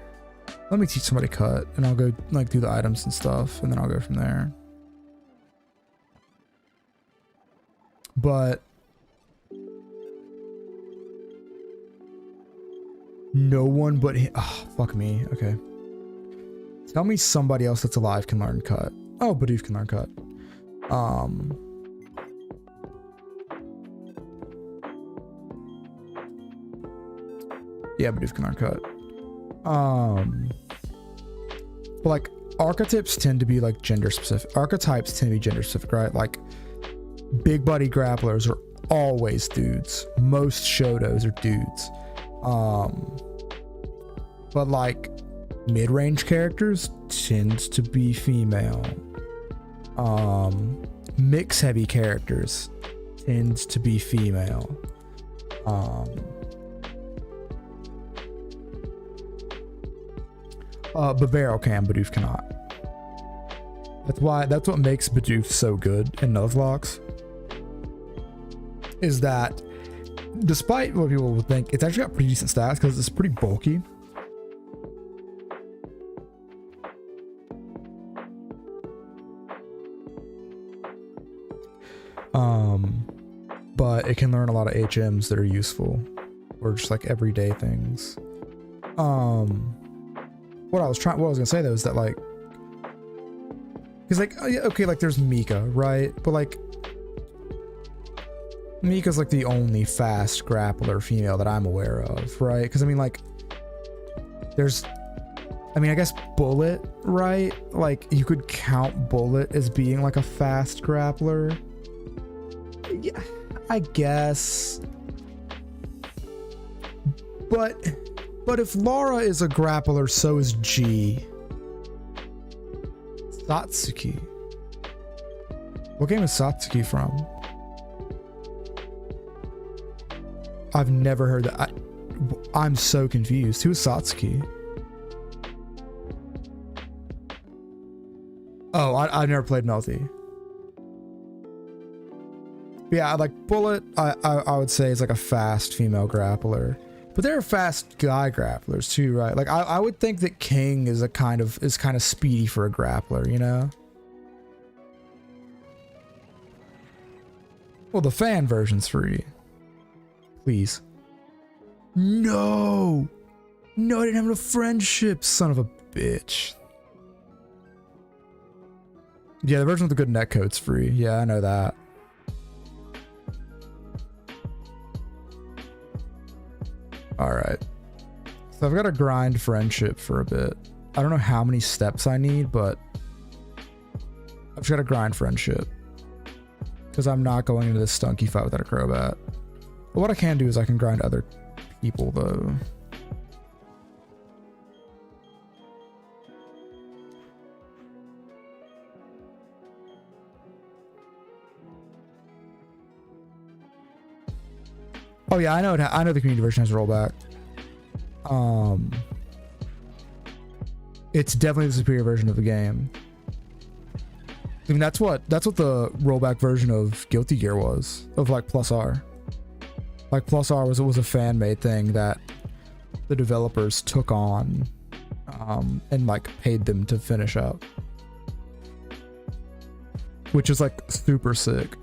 Speaker 1: Let me teach somebody cut, and I'll go like do the items and stuff, and then I'll go from there. But no one but him. Oh, fuck me. Okay. Tell me somebody else that's alive can learn cut. Oh, Bidoof can learn cut. Yeah, Bidoof can learn cut. But like archetypes tend to be like gender specific. Archetypes tend to be gender specific, right? Like big buddy grapplers are always dudes. Most Shotos are dudes. But like mid-range characters tends to be female. Mix heavy characters tends to be female. But Barrel can, Bidoof cannot. That's what makes Bidoof so good in Nuzlocke. Is that despite what people would think, it's actually got pretty decent stats because it's pretty bulky. But it can learn a lot of HMs that are useful, or just like everyday things. What I was gonna say though is that like, because like, okay, like there's Mika, right? But like, Mika's like the only fast grappler female that I'm aware of, right? Because I mean, like, there's, I mean, I guess Bullet, right? Like, you could count Bullet as being like a fast grappler. Yeah, I guess. But if Laura is a grappler, so is G. Satsuki. What game is Satsuki from? I've never heard that. I'm so confused. Who's Satsuki? Oh, I've never played Melty. Yeah, like Bullet, I would say is like a fast female grappler. But there are fast guy grapplers too, right? Like I would think that King is kind of speedy for a grappler, you know? Well, the fan version's free. Please. No! No, I didn't have enough friendship, son of a bitch. Yeah, the version with the good netcode's free. Yeah, I know that. Alright. So I've got to grind friendship for a bit. I don't know how many steps I need, but I've just got to grind friendship. Because I'm not going into this stunky fight without a Crobat. But what I can do is I can grind other people, though. Oh yeah, I know the community version has a rollback. It's definitely the superior version of the game. I mean, that's what the rollback version of Guilty Gear was, of like Plus R. Like Plus R was a fan made thing that the developers took on, and like paid them to finish up, which is like super sick.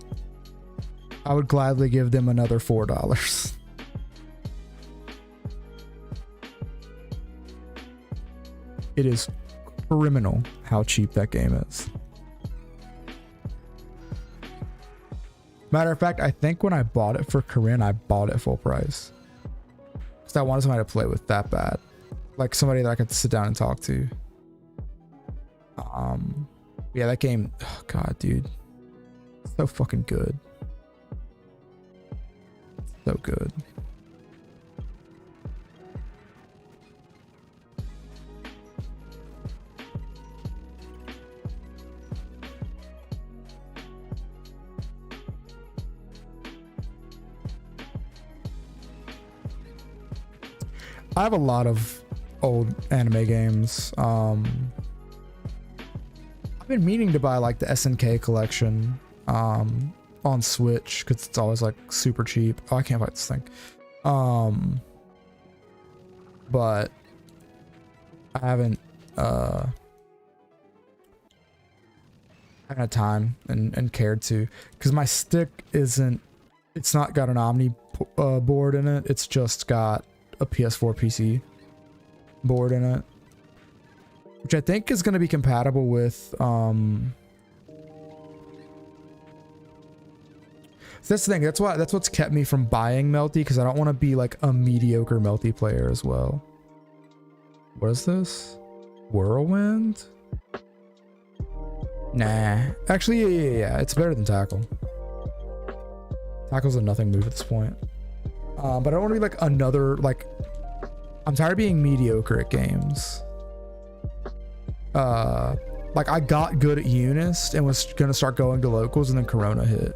Speaker 1: I would gladly give them another $4. It is criminal how cheap that game is. Matter of fact, I think when I bought it for Corinne, I bought it full price. Because I wanted somebody to play with that bad. Like somebody that I could sit down and talk to. Yeah, that game, oh God, dude. So fucking good. So good. I have a lot of old anime games. I've been meaning to buy like the SNK collection on Switch because it's always like super cheap. Oh, I can't fight this thing. But I haven't had time and cared to, because my stick it's not got an Omni board in it. It's just got a PS4 PC board in it, which I think is going to be compatible with so that's the thing, that's what's kept me from buying Melty, because I don't want to be like a mediocre Melty player as well. What is this? Whirlwind? Nah, actually yeah, it's better than Tackle. Tackle's a nothing move at this point. But I don't want to be like another, like, I'm tired of being mediocre at games. Like I got good at Eunice and was gonna start going to locals, and then Corona hit.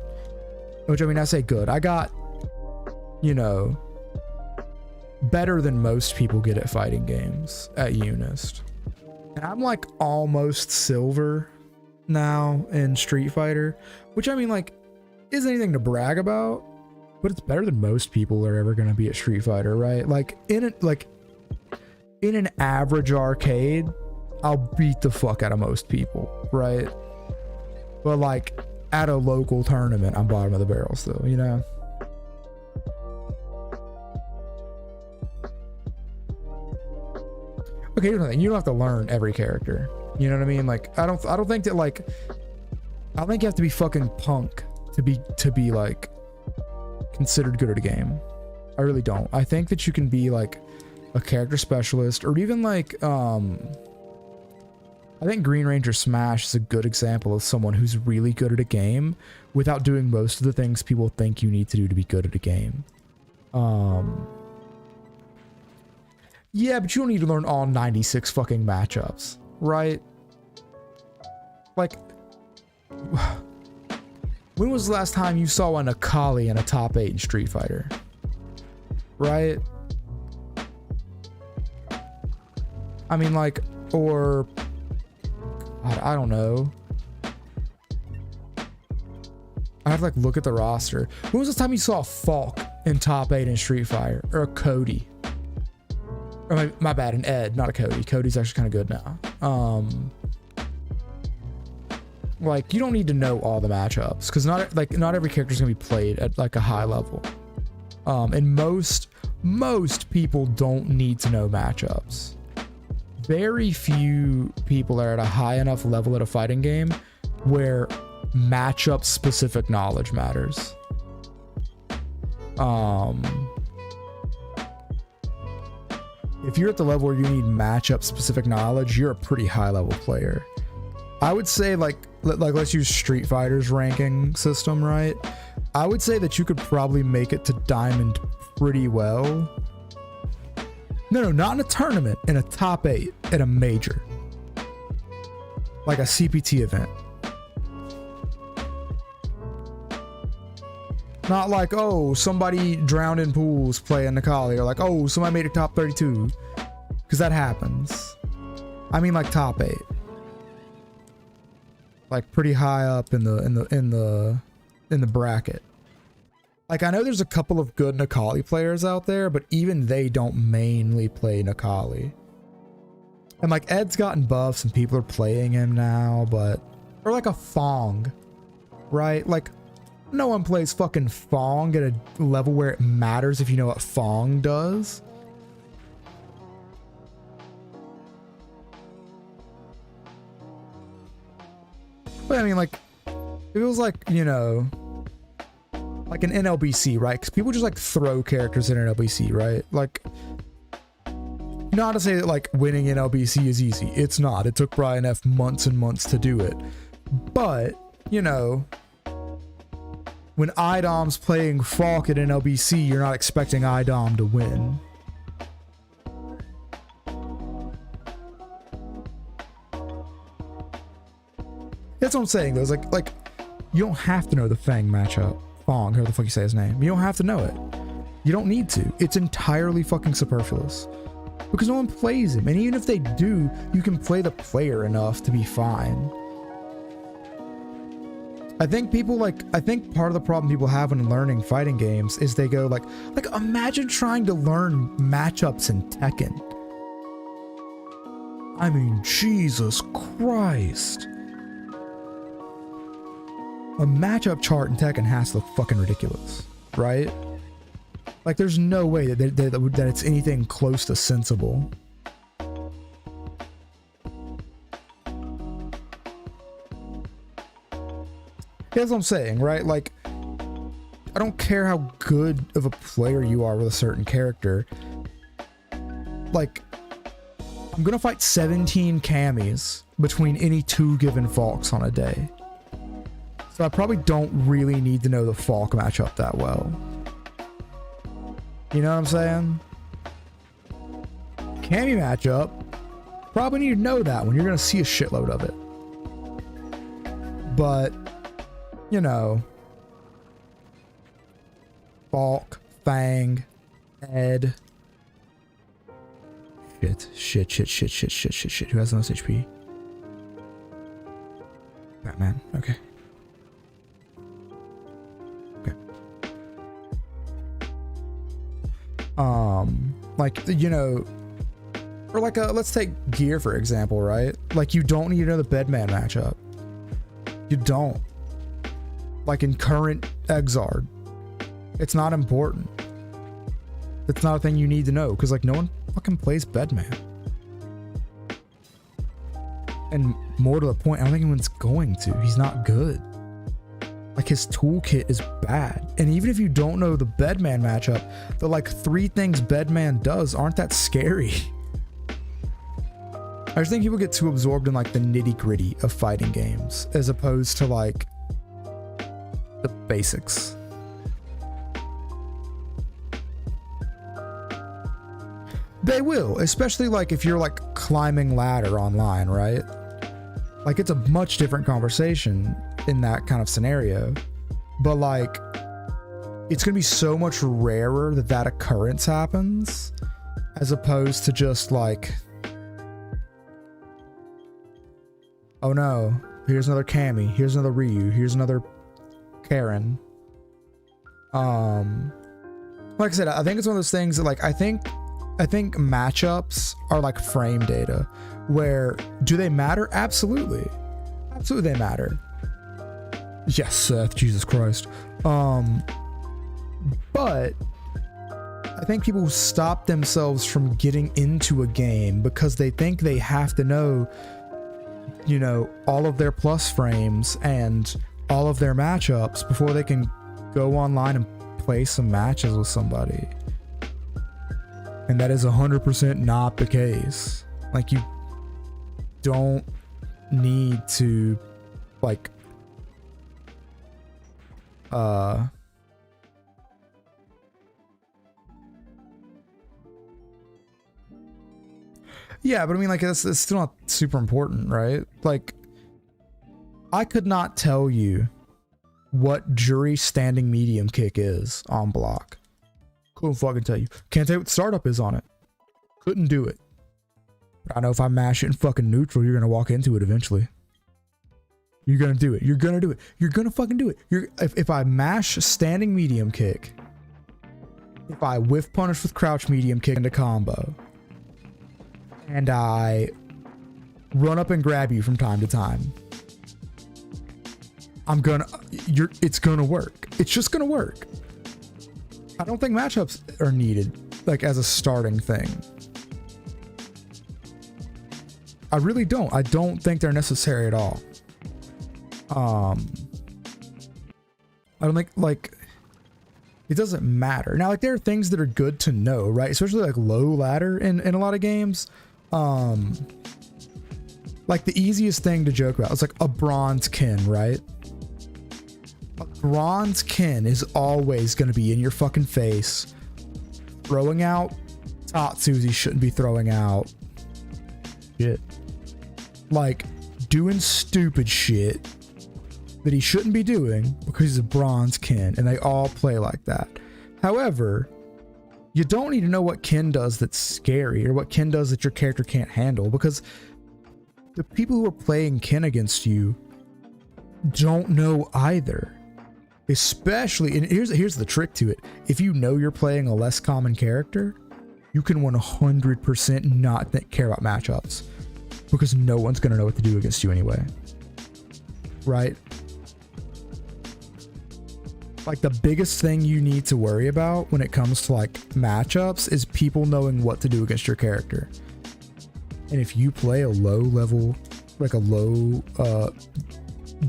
Speaker 1: Which, I mean, I say good. I got, you know, better than most people get at fighting games at Eunice. And I'm like almost silver now in Street Fighter, which, I mean, like, isn't anything to brag about, but it's better than most people are ever going to be at Street Fighter, right? Like in an average arcade, I'll beat the fuck out of most people, right? But like at a local tournament, I'm bottom of the barrel still, you know? Okay, here's the thing. You don't have to learn every character. You know what I mean? Like, I don't think that, like, I don't think you have to be fucking punk to be like considered good at a game. I really don't. I think that you can be like a character specialist, or even like I think Green Ranger Smash is a good example of someone who's really good at a game without doing most of the things people think you need to do to be good at a game. Yeah, but you don't need to learn all 96 fucking matchups, right? Like, when was the last time you saw an Akali in a top 8 in Street Fighter? Right? I mean, like, or I don't know. I have to like look at the roster. When was the time you saw a Falk in top 8 in Street Fighter, or a Cody? Or my bad, an Ed, not a Cody. Cody's actually kind of good now. Like, you don't need to know all the matchups, because not every character is gonna be played at like a high level. And most people don't need to know matchups. Very few people are at a high enough level at a fighting game where matchup specific knowledge matters. If you're at the level where you need matchup specific knowledge, you're a pretty high level player. I would say like let's use Street Fighter's ranking system, right? I would say that you could probably make it to Diamond pretty well. No, not in a tournament, in a top 8 at a major. Like a CPT event. Not like, oh, somebody drowned in pools playing Akali, or like, oh, somebody made a top 32. Because that happens. I mean like top 8. Like pretty high up in the bracket. Like, I know there's a couple of good Akali players out there, but even they don't mainly play Akali. And like Ed's gotten buffs and people are playing him now, but or like a Fong, right? Like, no one plays fucking Fong at a level where it matters if you know what Fong does. But I mean, like, if it was like, you know, like an NLBC, right? Because people just like throw characters in NLBC, right? Like, not to say that like winning NLBC is easy. It's not. It took Brian F months and months to do it. But, you know, when IDOM's playing Falk at NLBC, you're not expecting IDOM to win. That's what I'm saying, though. It's like you don't have to know the Fang matchup. Fong, how the fuck you say his name. You don't have to know it. You don't need to. It's entirely fucking superfluous. Because no one plays him. And even if they do, you can play the player enough to be fine. I think part of the problem people have when learning fighting games is they go like imagine trying to learn matchups in Tekken. I mean, Jesus Christ. A matchup chart in Tekken has to look fucking ridiculous, right? Like, there's no way that it's anything close to sensible. That's what I'm saying, right? Like, I don't care how good of a player you are with a certain character. Like, I'm gonna fight 17 Camis between any 2 given Falks on a day. So I probably don't really need to know the Falk matchup that well. You know what I'm saying? Cammy matchup, probably need to know that one. You're gonna see a shitload of it. But, you know, Falk, Fang, Ed. Shit. Who has the most HP? Batman, okay. Like, you know, or like let's take Gear for example, right? Like, you don't need to know the Bedman matchup. You don't. Like in current Exard, it's not important. It's not a thing you need to know, because like no one fucking plays Bedman. And more to the point, I don't think anyone's going to. He's not good. Like his toolkit is bad. And even if you don't know the Bedman matchup, the like 3 things Bedman does aren't that scary. I just think people get too absorbed in like the nitty gritty of fighting games as opposed to like the basics. They will, especially like if you're like climbing ladder online, right? Like it's a much different conversation in that kind of scenario, but like it's gonna be so much rarer that that occurrence happens as opposed to just like, oh no, here's another Cammy, here's another Ryu, here's another Karen. Like I said, I think it's one of those things that like I think matchups are like frame data, where do they matter? Absolutely they matter. Yes, Seth, Jesus Christ. But I think people stop themselves from getting into a game because they think they have to know, you know, all of their plus frames and all of their matchups before they can go online and play some matches with somebody. And that is 100% not the case. Like, you don't need to, like, yeah, but I mean, like, it's still not super important, right? Like, I could not tell you what jury standing medium kick is on block. Couldn't fucking tell you. Can't tell you what startup is on it. Couldn't do it. But I know if I mash it in fucking neutral, you're gonna walk into it eventually. You're gonna do it. You're gonna do it. You're gonna fucking do it. If I mash standing medium kick, if I whiff punish with crouch medium kick into combo, and I run up and grab you from time to time, it's gonna work. It's just gonna work. I don't think matchups are needed, like, as a starting thing. I really don't. I don't think they're necessary at all. I don't think, like, it doesn't matter. Now, like, there are things that are good to know, right? Especially, like, low ladder in a lot of games. Like, the easiest thing to joke about is, like, a bronze kin, right? A bronze kin is always going to be in your fucking face, throwing out Tatsus he shouldn't be throwing out. Shit. Like, doing stupid shit that he shouldn't be doing because he's a bronze kin, and they all play like that. However, you don't need to know what kin does that's scary or what kin does that your character can't handle, because the people who are playing kin against you don't know either. Especially, and here's the trick to it. If you know you're playing a less common character, you can 100% not care about matchups, because no one's going to know what to do against you anyway. Right? Like, the biggest thing you need to worry about when it comes to, like, matchups is people knowing what to do against your character. And if you play a low level, like a low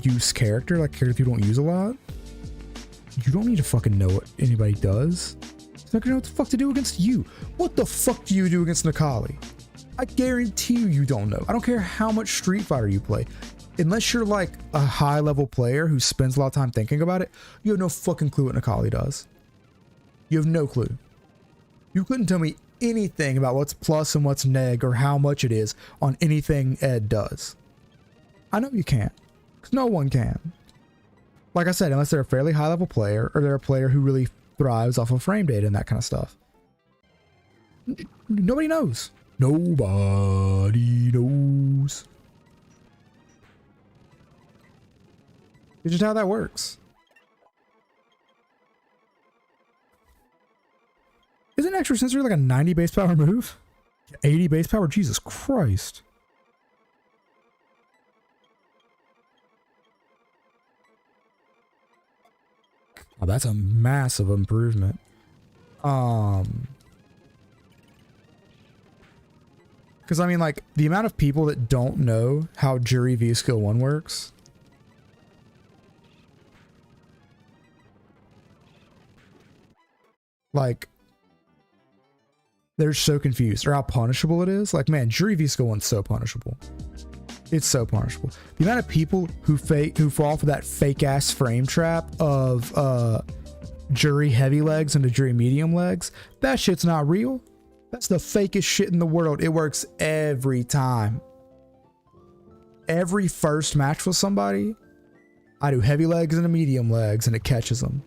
Speaker 1: use character, like a character you don't use a lot, you don't need to fucking know what anybody does. It's not gonna know what the fuck to do against you. What the fuck do you do against Nikali? I guarantee you don't know. I don't care how much Street Fighter you play. Unless you're like a high level player who spends a lot of time thinking about it, you have no fucking clue what Nikali does. You have no clue. You couldn't tell me anything about what's plus and what's neg or how much it is on anything Ed does. I know you can't, because no one can. Like I said, unless they're a fairly high level player or they're a player who really thrives off of frame data and that kind of stuff. Nobody knows. Nobody knows. It's just how that works. Isn't extra sensory like a 90 base power move? 80 base power? Jesus Christ. Oh, that's a massive improvement. Because I mean, like, the amount of people that don't know how Jury V Skill 1 works. Like, they're so confused, or how punishable it is. Like, man, jury V-Skill 1's so punishable. It's so punishable. The amount of people who fall for that fake ass frame trap of jury heavy legs into jury medium legs, that shit's not real. That's the fakest shit in the world. It works every time. Every first match with somebody, I do heavy legs into medium legs and it catches them.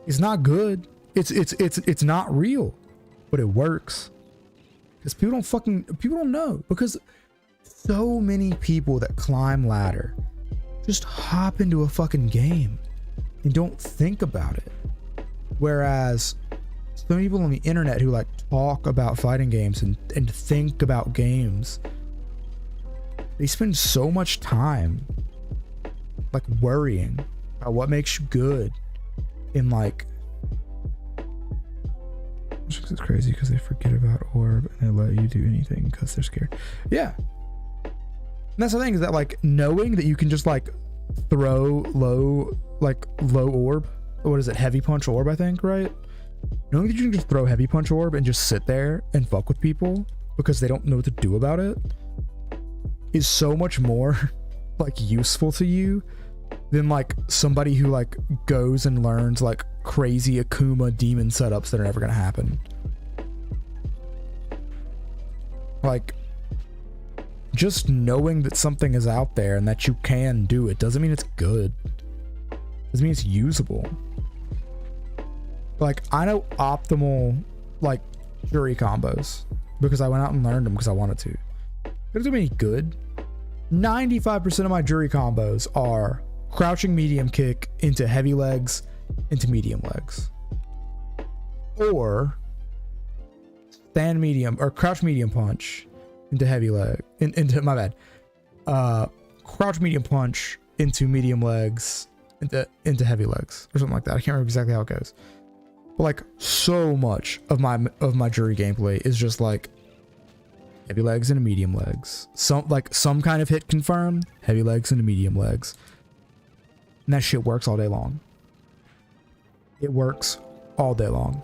Speaker 1: It's not good. It's not real, but it works. Because people don't know. Because so many people that climb ladder just hop into a fucking game and don't think about it. Whereas some people on the internet who like talk about fighting games and think about games, they spend so much time like worrying about what makes you good in like, it's crazy because they forget about orb and they let you do anything because they're scared. Yeah. And that's the thing, is that like knowing that you can just like throw low orb, what is it, heavy punch orb, I think, right? Knowing that you can just throw heavy punch orb and just sit there and fuck with people because they don't know what to do about it is so much more like useful to you than like somebody who like goes and learns like crazy Akuma demon setups that are never gonna happen. Like, just knowing that something is out there and that you can do it doesn't mean it's good. It doesn't mean it's usable. Like, I know optimal like jury combos because I went out and learned them because I wanted to. It doesn't mean any good. 95% of my jury combos are crouching medium kick into heavy legs into medium legs, or stand medium or crouch medium punch into heavy leg into my bad crouch medium punch into medium legs into heavy legs or something like that. I can't remember exactly how it goes, but like so much of my jury gameplay is just like heavy legs into medium legs, some kind of hit confirm, heavy legs into medium legs, and that shit works all day long. It works all day long.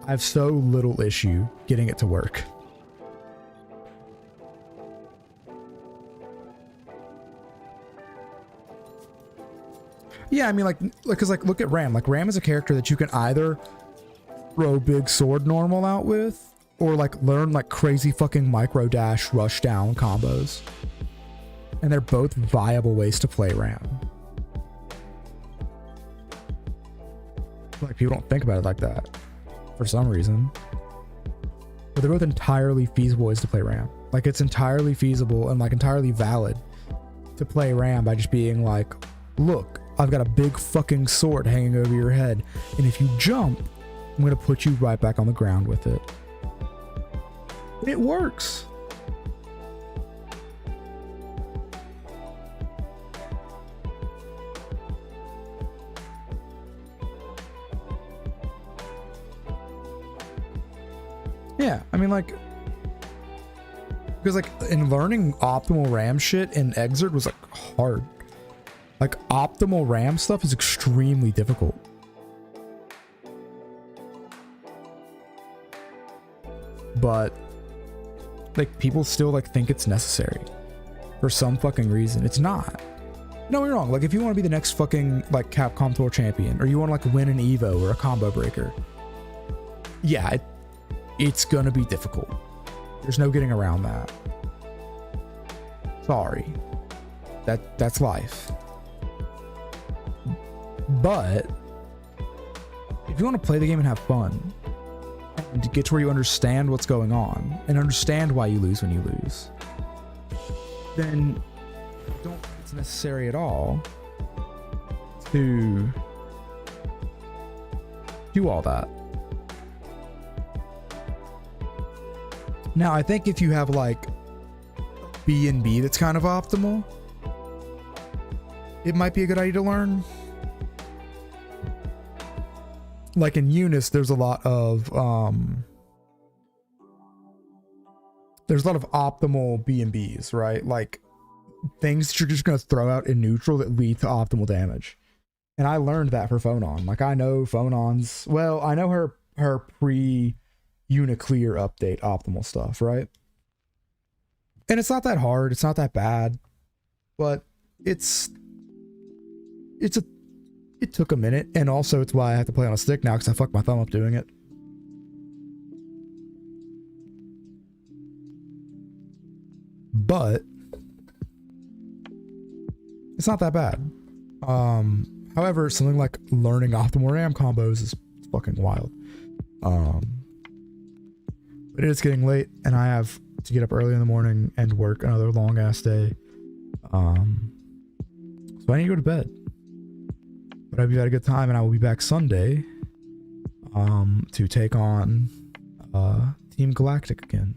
Speaker 1: I have so little issue getting it to work. Yeah, I mean, like, cause like, look at Ram. Like, Ram is a character that you can either throw big sword normal out with, or like learn like crazy fucking micro dash rush down combos. And they're both viable ways to play Ram. Like, people don't think about it like that for some reason, but they're both entirely feasible ways to play Ram. Like, it's entirely feasible and like entirely valid to play Ram by just being like, look, I've got a big fucking sword hanging over your head, and if you jump, I'm gonna put you right back on the ground with it. It works. Yeah, I mean, like, because like in learning optimal Ram shit in Exert was like hard. Like, optimal Ram stuff is extremely difficult. But like, people still like think it's necessary for some fucking reason. It's not. No, you're wrong. Like, if you want to be the next fucking like Capcom Tour champion, or you want to like win an Evo or a combo breaker, yeah, it's gonna be difficult. There's no getting around that. Sorry. That's life. But if you want to play the game and have fun and get to where you understand what's going on and understand why you lose when you lose, then I don't think it's necessary at all to do all that. Now, I think if you have like B&B that's kind of optimal, it might be a good idea to learn. Like in Eunice, there's a lot of optimal B&Bs, right? Like things that you're just going to throw out in neutral that lead to optimal damage. And I learned that for Phonon. Like I know Phonon's, well, I know her pre Uniclear update optimal stuff, right? And it's not that hard, it's not that bad, but it took a minute, and also it's why I have to play on a stick now because I fucked my thumb up doing it. But it's not that bad. However, something like learning optimal RAM combos is fucking wild. But it is getting late, and I have to get up early in the morning and work another long ass day. So I need to go to bed. But I hope you had a good time, and I will be back Sunday to take on Team Galactic again.